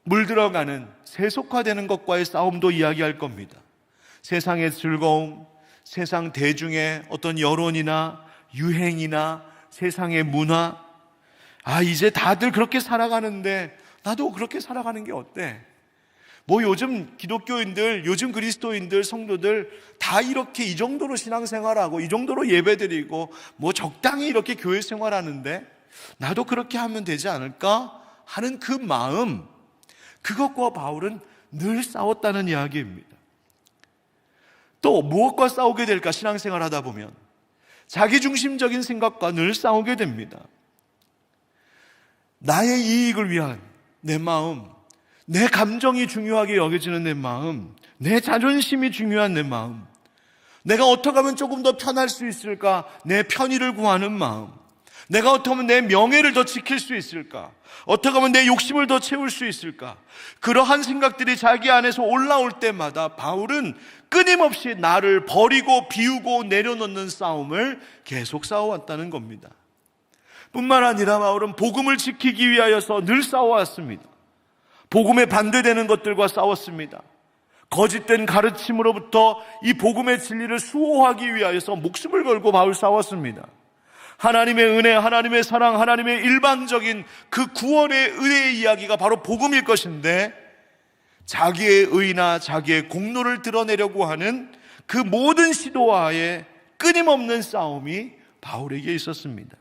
물들어가는 세속화되는 것과의 싸움도 이야기할 겁니다. 세상의 즐거움, 세상 대중의 어떤 여론이나 유행이나 세상의 문화, 이제 다들 그렇게 살아가는데 나도 그렇게 살아가는 게 어때? 요즘 기독교인들, 요즘 그리스도인들, 성도들 다 이렇게 이 정도로 신앙생활하고 이 정도로 예배드리고 적당히 이렇게 교회 생활하는데 나도 그렇게 하면 되지 않을까 하는 그 마음, 그것과 바울은 늘 싸웠다는 이야기입니다. 또 무엇과 싸우게 될까? 신앙생활 하다 보면 자기중심적인 생각과 늘 싸우게 됩니다. 나의 이익을 위한, 내 마음, 내 감정이 중요하게 여겨지는 내 마음, 내 자존심이 중요한 내 마음, 내가 어떻게 하면 조금 더 편할 수 있을까? 내 편의를 구하는 마음, 내가 어떻게 하면 내 명예를 더 지킬 수 있을까? 어떻게 하면 내 욕심을 더 채울 수 있을까? 그러한 생각들이 자기 안에서 올라올 때마다 바울은 끊임없이 나를 버리고 비우고 내려놓는 싸움을 계속 싸워왔다는 겁니다. 뿐만 아니라 바울은 복음을 지키기 위하여서 늘 싸워왔습니다. 복음에 반대되는 것들과 싸웠습니다. 거짓된 가르침으로부터 이 복음의 진리를 수호하기 위하여서 목숨을 걸고 바울 싸웠습니다. 하나님의 은혜, 하나님의 사랑, 하나님의 일방적인 그 구원의 은혜의 이야기가 바로 복음일 것인데, 자기의 의나 자기의 공로를 드러내려고 하는 그 모든 시도와의 끊임없는 싸움이 바울에게 있었습니다.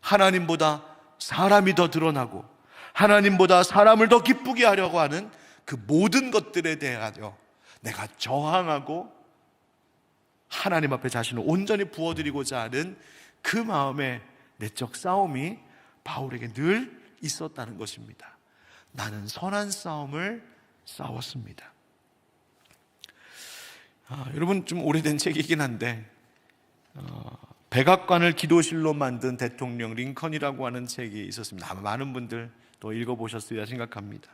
하나님보다 사람이 더 드러나고 하나님보다 사람을 더 기쁘게 하려고 하는 그 모든 것들에 대하여 내가 저항하고 하나님 앞에 자신을 온전히 부어드리고자 하는 그 마음의 내적 싸움이 바울에게 늘 있었다는 것입니다. 나는 선한 싸움을 싸웠습니다. 여러분, 좀 오래된 책이긴 한데 백악관을 기도실로 만든 대통령 링컨이라고 하는 책이 있었습니다. 아마 많은 분들 또 읽어보셨으리라 생각합니다.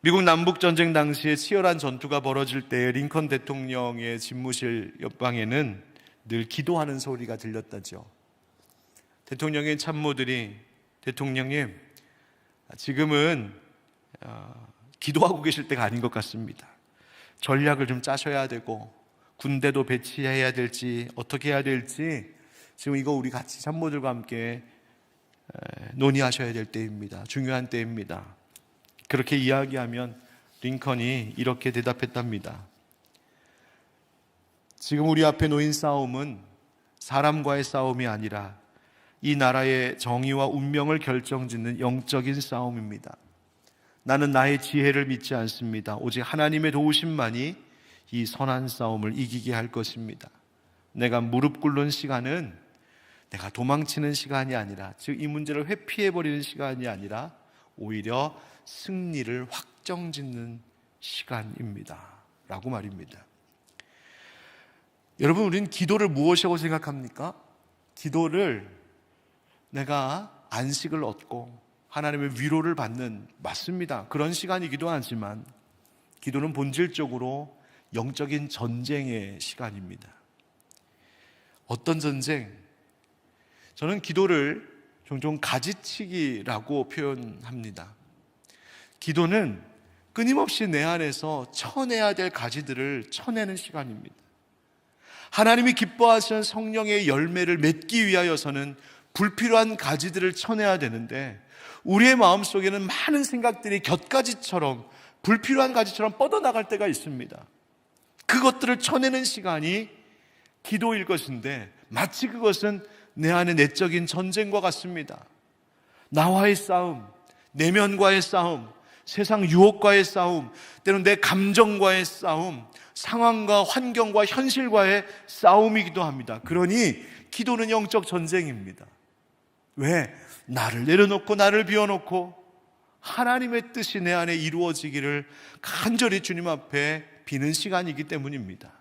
미국 남북전쟁 당시에 치열한 전투가 벌어질 때 링컨 대통령의 집무실 옆방에는 늘 기도하는 소리가 들렸다죠. 대통령의 참모들이 대통령님, 지금은 기도하고 계실 때가 아닌 것 같습니다. 전략을 좀 짜셔야 되고 군대도 배치해야 될지 어떻게 해야 될지 지금 이거 우리 같이 참모들과 함께 논의하셔야 될 때입니다. 중요한 때입니다. 그렇게 이야기하면 링컨이 이렇게 대답했답니다. 지금 우리 앞에 놓인 싸움은 사람과의 싸움이 아니라 이 나라의 정의와 운명을 결정짓는 영적인 싸움입니다. 나는 나의 지혜를 믿지 않습니다. 오직 하나님의 도우심만이 이 선한 싸움을 이기게 할 것입니다. 내가 무릎 꿇는 시간은 내가 도망치는 시간이 아니라, 즉 이 문제를 회피해버리는 시간이 아니라 오히려 승리를 확정짓는 시간입니다 라고 말입니다. 여러분, 우리는 기도를 무엇이라고 생각합니까? 기도를 내가 안식을 얻고 하나님의 위로를 받는, 맞습니다. 그런 시간이기도 하지만 기도는 본질적으로 영적인 전쟁의 시간입니다. 어떤 전쟁? 저는 기도를 종종 가지치기라고 표현합니다. 기도는 끊임없이 내 안에서 쳐내야 될 가지들을 쳐내는 시간입니다. 하나님이 기뻐하시는 성령의 열매를 맺기 위하여서는 불필요한 가지들을 쳐내야 되는데, 우리의 마음속에는 많은 생각들이 곁가지처럼, 불필요한 가지처럼 뻗어나갈 때가 있습니다. 그것들을 쳐내는 시간이 기도일 것인데, 마치 그것은 내 안의 내적인 전쟁과 같습니다. 나와의 싸움, 내면과의 싸움, 세상 유혹과의 싸움, 때로는 내 감정과의 싸움, 상황과 환경과 현실과의 싸움이기도 합니다. 그러니 기도는 영적 전쟁입니다. 왜? 나를 내려놓고 나를 비워놓고 하나님의 뜻이 내 안에 이루어지기를 간절히 주님 앞에 비는 시간이기 때문입니다.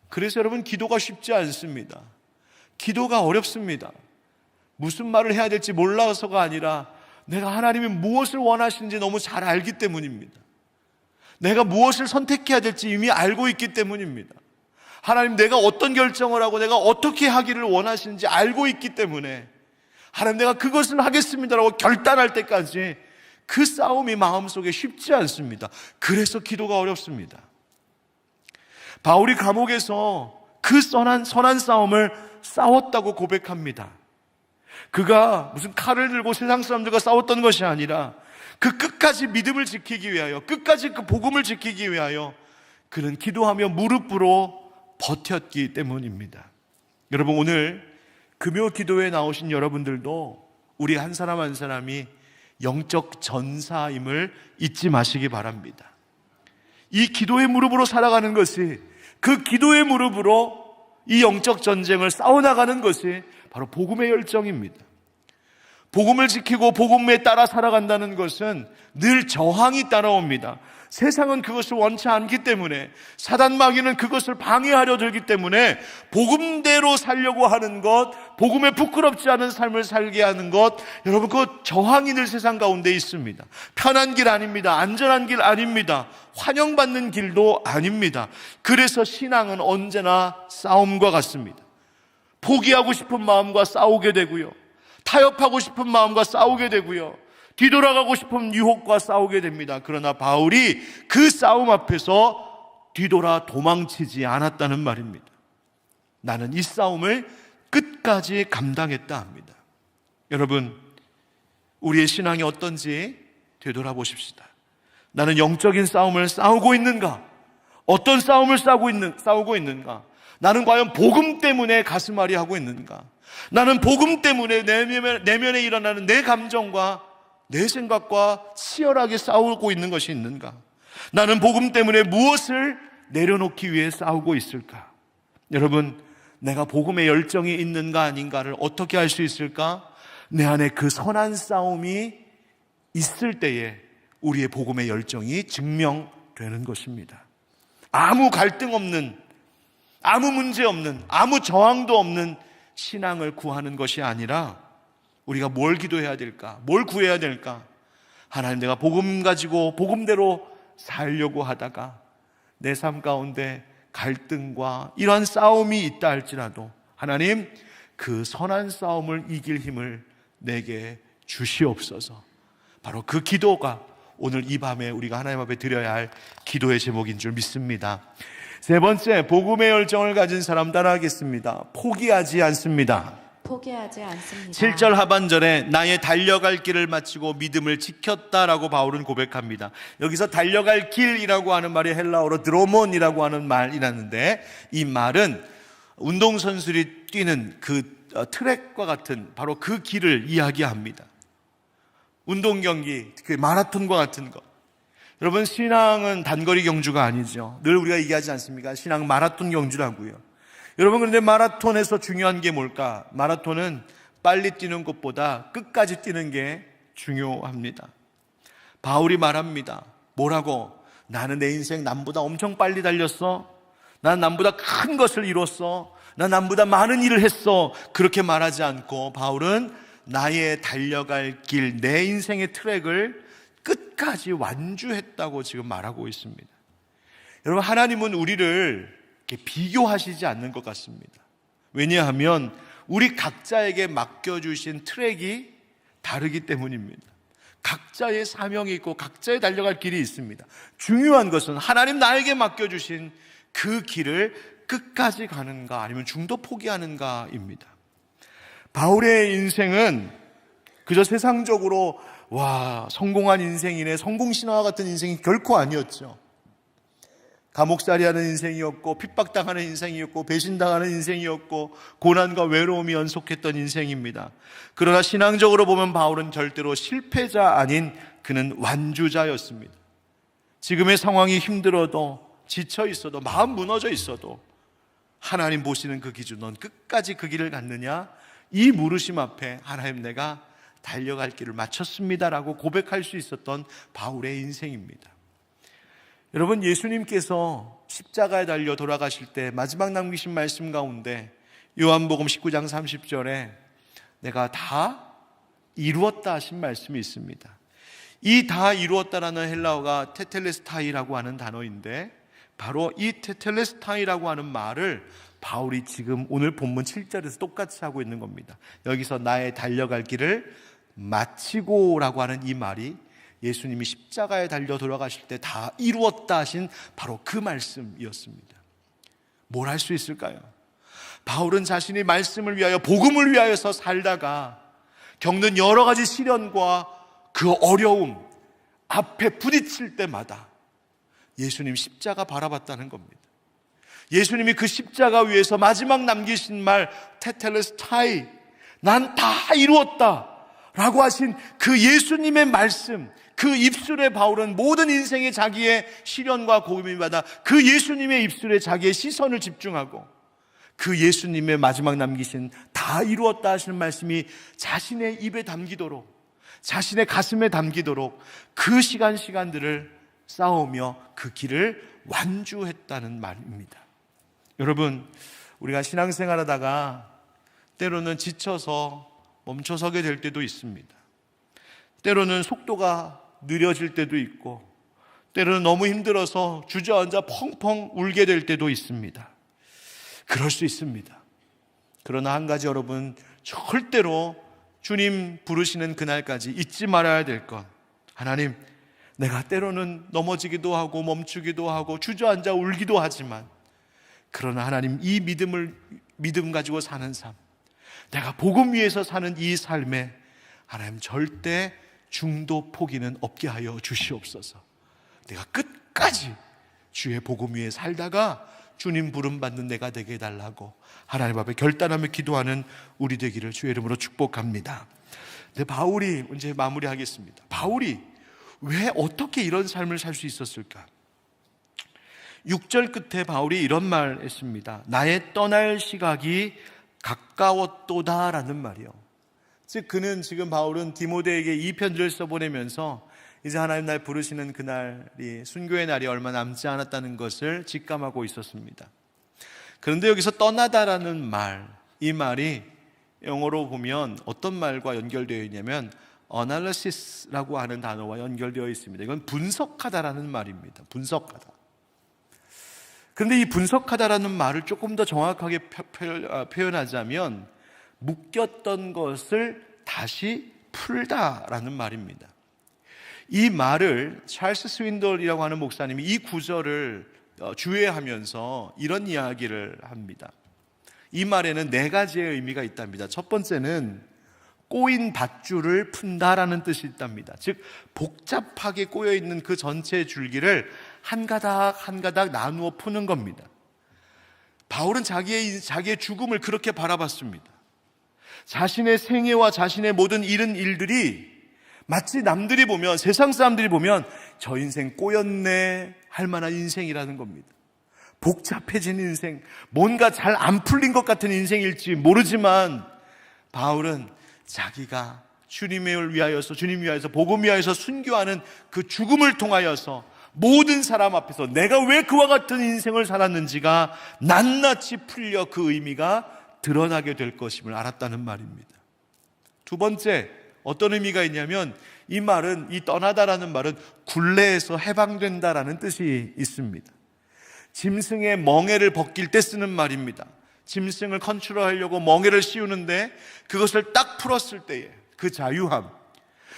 그래서 여러분, 기도가 쉽지 않습니다. 기도가 어렵습니다. 무슨 말을 해야 될지 몰라서가 아니라 내가 하나님이 무엇을 원하시는지 너무 잘 알기 때문입니다. 내가 무엇을 선택해야 될지 이미 알고 있기 때문입니다. 하나님, 내가 어떤 결정을 하고 내가 어떻게 하기를 원하시는지 알고 있기 때문에 하나님, 내가 그것을 하겠습니다라고 결단할 때까지 그 싸움이 마음속에 쉽지 않습니다. 그래서 기도가 어렵습니다. 바울이 감옥에서 그 선한 싸움을 싸웠다고 고백합니다. 그가 무슨 칼을 들고 세상 사람들과 싸웠던 것이 아니라 그 끝까지 믿음을 지키기 위하여, 끝까지 그 복음을 지키기 위하여 그는 기도하며 무릎으로 버텼기 때문입니다. 여러분, 오늘 금요 기도에 나오신 여러분들도 우리 한 사람 한 사람이 영적 전사임을 잊지 마시기 바랍니다. 이 기도의 무릎으로 살아가는 것이, 그 기도의 무릎으로 이 영적 전쟁을 싸워나가는 것이 바로 복음의 열정입니다. 복음을 지키고 복음에 따라 살아간다는 것은 늘 저항이 따라옵니다. 세상은 그것을 원치 않기 때문에, 사단 마귀는 그것을 방해하려 들기 때문에 복음대로 살려고 하는 것, 복음에 부끄럽지 않은 삶을 살게 하는 것, 여러분, 그 저항이 늘 세상 가운데 있습니다. 편한 길 아닙니다. 안전한 길 아닙니다. 환영받는 길도 아닙니다. 그래서 신앙은 언제나 싸움과 같습니다. 포기하고 싶은 마음과 싸우게 되고요, 타협하고 싶은 마음과 싸우게 되고요, 뒤돌아가고 싶은 유혹과 싸우게 됩니다. 그러나 바울이 그 싸움 앞에서 뒤돌아 도망치지 않았다는 말입니다. 나는 이 싸움을 끝까지 감당했다 합니다. 여러분, 우리의 신앙이 어떤지 되돌아보십시다. 나는 영적인 싸움을 싸우고 있는가? 어떤 싸움을 싸우고 있는가? 나는 과연 복음 때문에 가슴앓이 하고 있는가? 나는 복음 때문에 내면에 일어나는 내 감정과 내 생각과 치열하게 싸우고 있는 것이 있는가? 나는 복음 때문에 무엇을 내려놓기 위해 싸우고 있을까? 여러분, 내가 복음의 열정이 있는가 아닌가를 어떻게 알 수 있을까? 내 안에 그 선한 싸움이 있을 때에 우리의 복음의 열정이 증명되는 것입니다. 아무 갈등 없는, 아무 문제 없는, 아무 저항도 없는 신앙을 구하는 것이 아니라 우리가 뭘 기도해야 될까? 뭘 구해야 될까? 하나님, 내가 복음 가지고 복음대로 살려고 하다가 내 삶 가운데 갈등과 이러한 싸움이 있다 할지라도 하나님, 그 선한 싸움을 이길 힘을 내게 주시옵소서. 바로 그 기도가 오늘 이 밤에 우리가 하나님 앞에 드려야 할 기도의 제목인 줄 믿습니다. 세 번째, 복음의 열정을 가진 사람 따라하겠습니다. 포기하지 않습니다. 포기하지 않습니다. 7절 하반절에 나의 달려갈 길을 마치고 믿음을 지켰다라고 바울은 고백합니다. 여기서 달려갈 길이라고 하는 말이 헬라어로 드로몬이라고 하는 말이라는데, 이 말은 운동선수들이 뛰는 그 트랙과 같은 바로 그 길을 이야기합니다. 운동경기, 그 마라톤과 같은 것. 여러분, 신앙은 단거리 경주가 아니죠. 늘 우리가 얘기하지 않습니까? 신앙 마라톤 경주라고요. 여러분, 그런데 마라톤에서 중요한 게 뭘까? 마라톤은 빨리 뛰는 것보다 끝까지 뛰는 게 중요합니다. 바울이 말합니다. 뭐라고? 나는 내 인생 남보다 엄청 빨리 달렸어. 난 남보다 큰 것을 이뤘어. 난 남보다 많은 일을 했어. 그렇게 말하지 않고 바울은 나의 달려갈 길, 내 인생의 트랙을 끝까지 완주했다고 지금 말하고 있습니다. 여러분, 하나님은 우리를 이렇게 비교하시지 않는 것 같습니다. 왜냐하면 우리 각자에게 맡겨주신 트랙이 다르기 때문입니다. 각자의 사명이 있고 각자의 달려갈 길이 있습니다. 중요한 것은 하나님 나에게 맡겨주신 그 길을 끝까지 가는가 아니면 중도 포기하는가입니다. 바울의 인생은 그저 세상적으로 성공한 인생이네, 성공신화와 같은 인생이 결코 아니었죠. 감옥살이하는 인생이었고, 핍박당하는 인생이었고, 배신당하는 인생이었고, 고난과 외로움이 연속했던 인생입니다. 그러나 신앙적으로 보면 바울은 절대로 실패자 아닌 그는 완주자였습니다. 지금의 상황이 힘들어도, 지쳐 있어도, 마음 무너져 있어도 하나님 보시는 그 기준, 넌 끝까지 그 길을 갔느냐? 이 물으심 앞에 하나님, 내가 달려갈 길을 마쳤습니다라고 고백할 수 있었던 바울의 인생입니다. 여러분, 예수님께서 십자가에 달려 돌아가실 때 마지막 남기신 말씀 가운데 요한복음 19장 30절에 내가 다 이루었다 하신 말씀이 있습니다. 이 다 이루었다라는 헬라어가 테텔레스타이라고 하는 단어인데, 바로 이 테텔레스타이라고 하는 말을 바울이 지금 오늘 본문 7절에서 똑같이 하고 있는 겁니다. 여기서 나의 달려갈 길을 마치고라고 하는 이 말이 예수님이 십자가에 달려 돌아가실 때 다 이루었다 하신 바로 그 말씀이었습니다. 뭘 할 수 있을까요? 바울은 자신이 말씀을 위하여, 복음을 위하여서 살다가 겪는 여러 가지 시련과 그 어려움 앞에 부딪힐 때마다 예수님 십자가 바라봤다는 겁니다. 예수님이 그 십자가 위에서 마지막 남기신 말 테텔레스타이, 난 다 이루었다 라고 하신 그 예수님의 말씀, 그 입술에 바울은 모든 인생의 자기의 시련과 고민을 받아 그 예수님의 입술에 자기의 시선을 집중하고 그 예수님의 마지막 남기신 다 이루었다 하시는 말씀이 자신의 입에 담기도록, 자신의 가슴에 담기도록 그 시간들을 싸우며 그 길을 완주했다는 말입니다. 여러분, 우리가 신앙생활 하다가 때로는 지쳐서 멈춰서게 될 때도 있습니다. 때로는 속도가 느려질 때도 있고, 때로는 너무 힘들어서 주저앉아 펑펑 울게 될 때도 있습니다. 그럴 수 있습니다. 그러나 한 가지 여러분, 절대로 주님 부르시는 그날까지 잊지 말아야 될 것, 하나님, 내가 때로는 넘어지기도 하고 멈추기도 하고 주저앉아 울기도 하지만, 그러나 하나님, 이 믿음 가지고 사는 삶, 내가 복음 위에서 사는 이 삶에 하나님 절대 중도 포기는 없게 하여 주시옵소서. 내가 끝까지 주의 복음 위에 살다가 주님 부름 받는 내가 되게 해달라고 하나님 앞에 결단하며 기도하는 우리 되기를 주의 이름으로 축복합니다. 네, 바울이 이제 마무리하겠습니다. 바울이 왜 어떻게 이런 삶을 살 수 있었을까? 6절 끝에 바울이 이런 말 했습니다. 나의 떠날 시각이 가까웠도다라는 말이요. 즉 그는 지금 바울은 디모데에게 이 편지를 써보내면서 이제 하나님 날 부르시는 그날이, 순교의 날이 얼마 남지 않았다는 것을 직감하고 있었습니다. 그런데 여기서 떠나다라는 말, 이 말이 영어로 보면 어떤 말과 연결되어 있냐면 analysis라고 하는 단어와 연결되어 있습니다. 이건 분석하다라는 말입니다. 분석하다. 그런데 이 분석하다라는 말을 조금 더 정확하게 표현하자면 묶였던 것을 다시 풀다라는 말입니다. 이 말을 찰스 스윈돌이라고 하는 목사님이 이 구절을 주의하면서 이런 이야기를 합니다. 이 말에는 4가지의 의미가 있답니다. 첫 번째는 꼬인 밧줄을 푼다라는 뜻이 있답니다. 즉 복잡하게 꼬여있는 그 전체 줄기를 한 가닥 한 가닥 나누어 푸는 겁니다. 바울은 자기의 죽음을 그렇게 바라봤습니다. 자신의 생애와 자신의 모든 이른 일들이 마치 남들이 보면, 세상 사람들이 보면 저 인생 꼬였네 할 만한 인생이라는 겁니다. 복잡해진 인생, 뭔가 잘 안 풀린 것 같은 인생일지 모르지만 바울은 자기가 주님을 위하여서, 주님 위하여서, 복음 위하여서 순교하는 그 죽음을 통하여서 모든 사람 앞에서 내가 왜 그와 같은 인생을 살았는지가 낱낱이 풀려 그 의미가 드러나게 될 것임을 알았다는 말입니다. 두 번째, 어떤 의미가 있냐면 이 말은, 이 떠나다라는 말은 굴레에서 해방된다라는 뜻이 있습니다. 짐승의 멍에를 벗길 때 쓰는 말입니다. 짐승을 컨트롤하려고 멍에를 씌우는데 그것을 딱 풀었을 때의 그 자유함,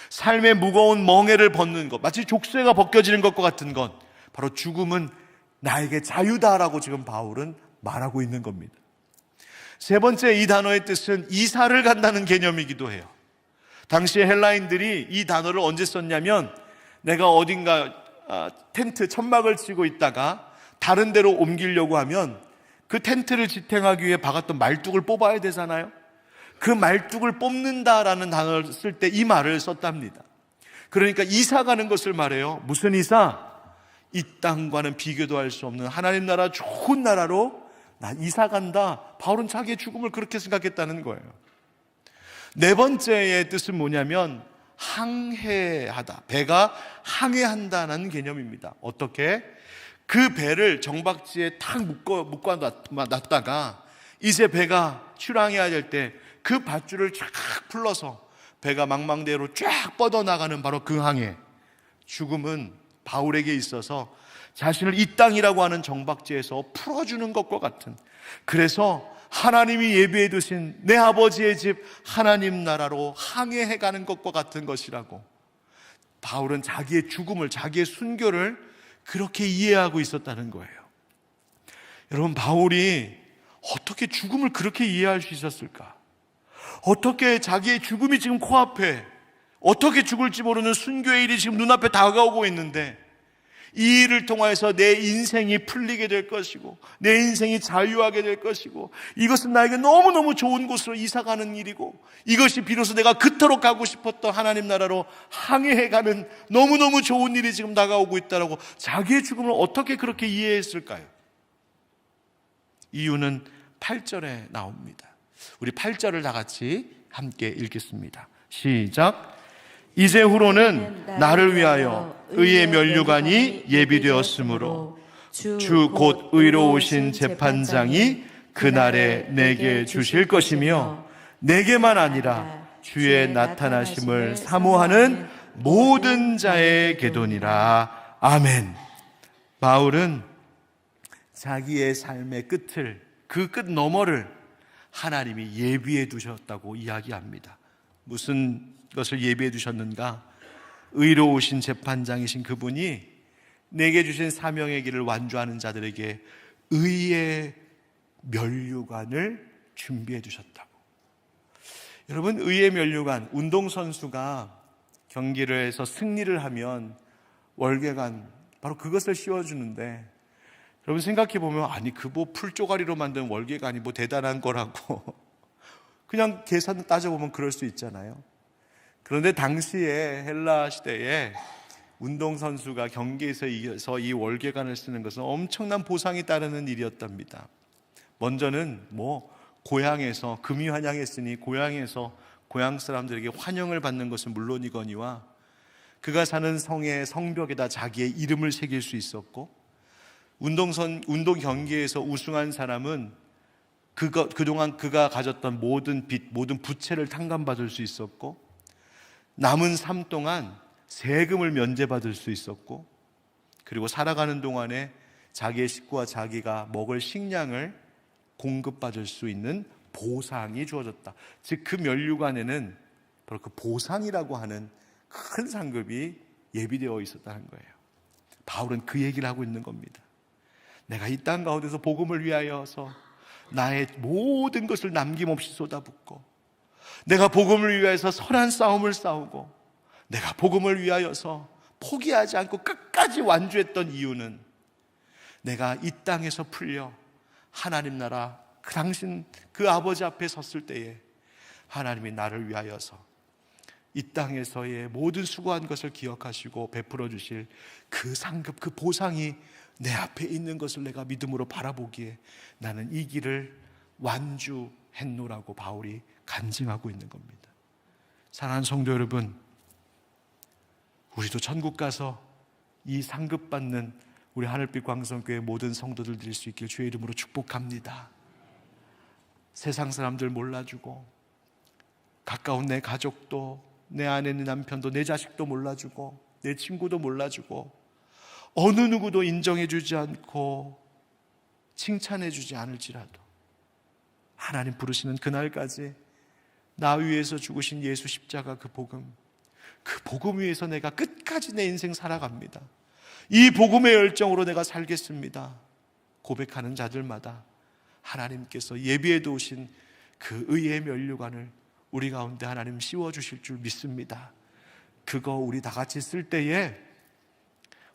삶의 무거운 멍에를 벗는 것, 마치 족쇄가 벗겨지는 것과 같은 것, 바로 죽음은 나에게 자유다라고 지금 바울은 말하고 있는 겁니다. 세 번째, 이 단어의 뜻은 이사를 간다는 개념이기도 해요. 당시에 헬라인들이 이 단어를 언제 썼냐면, 내가 어딘가 텐트, 천막을 치고 있다가 다른 데로 옮기려고 하면 그 텐트를 지탱하기 위해 박았던 말뚝을 뽑아야 되잖아요. 그 말뚝을 뽑는다라는 단어를 쓸 때 이 말을 썼답니다. 그러니까 이사 가는 것을 말해요. 무슨 이사? 이 땅과는 비교도 할 수 없는 하나님 나라, 좋은 나라로 나 이사 간다. 바울은 자기의 죽음을 그렇게 생각했다는 거예요. 네 번째의 뜻은 뭐냐면 항해하다, 배가 항해한다는 개념입니다. 어떻게? 그 배를 정박지에 탁 묶어놨다가 이제 배가 출항해야 될 때 그 밧줄을 쫙 풀러서 배가 망망대로 쫙 뻗어나가는 바로 그 항해. 죽음은 바울에게 있어서 자신을 이 땅이라고 하는 정박지에서 풀어주는 것과 같은, 그래서 하나님이 예비해 두신 내 아버지의 집 하나님 나라로 항해해가는 것과 같은 것이라고 바울은 자기의 죽음을, 자기의 순교를 그렇게 이해하고 있었다는 거예요. 여러분, 바울이 어떻게 죽음을 그렇게 이해할 수 있었을까? 어떻게 자기의 죽음이 지금 코앞에, 어떻게 죽을지 모르는 순교의 일이 지금 눈앞에 다가오고 있는데 이 일을 통하여서 내 인생이 풀리게 될 것이고 내 인생이 자유하게 될 것이고 이것은 나에게 너무너무 좋은 곳으로 이사가는 일이고 이것이 비로소 내가 그토록 가고 싶었던 하나님 나라로 항해해가는 너무너무 좋은 일이 지금 다가오고 있다라고 자기의 죽음을 어떻게 그렇게 이해했을까요? 이유는 8절에 나옵니다. 우리 8절을 다 같이 함께 읽겠습니다. 시작. 이제후로는 나를 위하여 의의 면류관이 예비되었으므로 주 곧 의로우신 재판장이 그날에 내게 주실 것이며 내게만 아니라 주의 나타나심을 사모하는 모든 자에게도니라. 아멘. 바울은 자기의 삶의 끝을, 그 끝 너머를 하나님이 예비해 두셨다고 이야기합니다. 무슨 것을 예비해 두셨는가? 의로우신 재판장이신 그분이 내게 주신 사명의 길을 완주하는 자들에게 의의 면류관을 준비해 두셨다고. 여러분, 의의 면류관, 운동선수가 경기를 해서 승리를 하면 월계관, 바로 그것을 씌워주는데, 여러분 생각해 보면, 아니 그 뭐 풀조가리로 만든 월계관이 뭐 대단한 거라고 그냥 계산 따져보면 그럴 수 있잖아요. 그런데 당시에 헬라 시대에 운동선수가 경기에서 이겨서 이 월계관을 쓰는 것은 엄청난 보상이 따르는 일이었답니다. 먼저는 뭐 고향에서 금이 환영했으니 고향에서 고향 사람들에게 환영을 받는 것은 물론이거니와 그가 사는 성의 성벽에다 자기의 이름을 새길 수 있었고, 운동 경기에서 우승한 사람은 그동안 그가 가졌던 모든 빚, 모든 부채를 탕감받을 수 있었고, 남은 삶 동안 세금을 면제받을 수 있었고, 그리고 살아가는 동안에 자기의 식구와 자기가 먹을 식량을 공급받을 수 있는 보상이 주어졌다. 즉 그 면류관에는 바로 그 보상이라고 하는 큰 상급이 예비되어 있었다는 거예요. 바울은 그 얘기를 하고 있는 겁니다. 내가 이 땅 가운데서 복음을 위하여서 나의 모든 것을 남김없이 쏟아붓고, 내가 복음을 위하여서 선한 싸움을 싸우고, 내가 복음을 위하여서 포기하지 않고 끝까지 완주했던 이유는 내가 이 땅에서 풀려 하나님 나라 그 당신 그 아버지 앞에 섰을 때에 하나님이 나를 위하여서 이 땅에서의 모든 수고한 것을 기억하시고 베풀어 주실 그 상급, 그 보상이 내 앞에 있는 것을 내가 믿음으로 바라보기에 나는 이 길을 완주했노라고 바울이 간증하고 있는 겁니다. 사랑하는 성도 여러분, 우리도 천국 가서 이 상급 받는 우리 하늘빛 광성교회 모든 성도들 될 수 있길 주의 이름으로 축복합니다. 세상 사람들 몰라주고, 가까운 내 가족도, 내 아내, 내 남편도, 내 자식도 몰라주고, 내 친구도 몰라주고, 어느 누구도 인정해주지 않고 칭찬해주지 않을지라도 하나님 부르시는 그날까지 나 위해서 죽으신 예수 십자가 그 복음 위에서 내가 끝까지 내 인생 살아갑니다. 이 복음의 열정으로 내가 살겠습니다. 고백하는 자들마다 하나님께서 예비해 두신 그 의의 면류관을 우리 가운데 하나님 씌워주실 줄 믿습니다. 그거 우리 다 같이 쓸 때에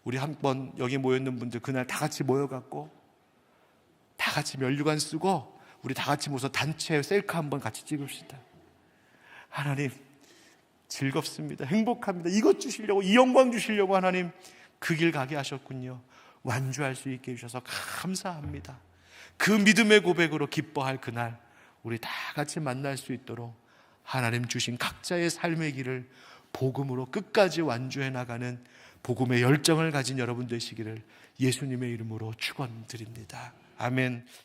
우리 한번 여기 모여있는 분들 그날 다 같이 모여갖고 다 같이 면류관 쓰고 우리 다 같이 모여서 단체 셀카 한번 같이 찍읍시다. 하나님 즐겁습니다. 행복합니다. 이것 주시려고, 이 영광 주시려고 하나님 그 길 가게 하셨군요. 완주할 수 있게 해주셔서 감사합니다. 그 믿음의 고백으로 기뻐할 그날 우리 다 같이 만날 수 있도록 하나님 주신 각자의 삶의 길을 복음으로 끝까지 완주해 나가는 복음의 열정을 가진 여러분 되시기를 예수님의 이름으로 축원드립니다. 아멘.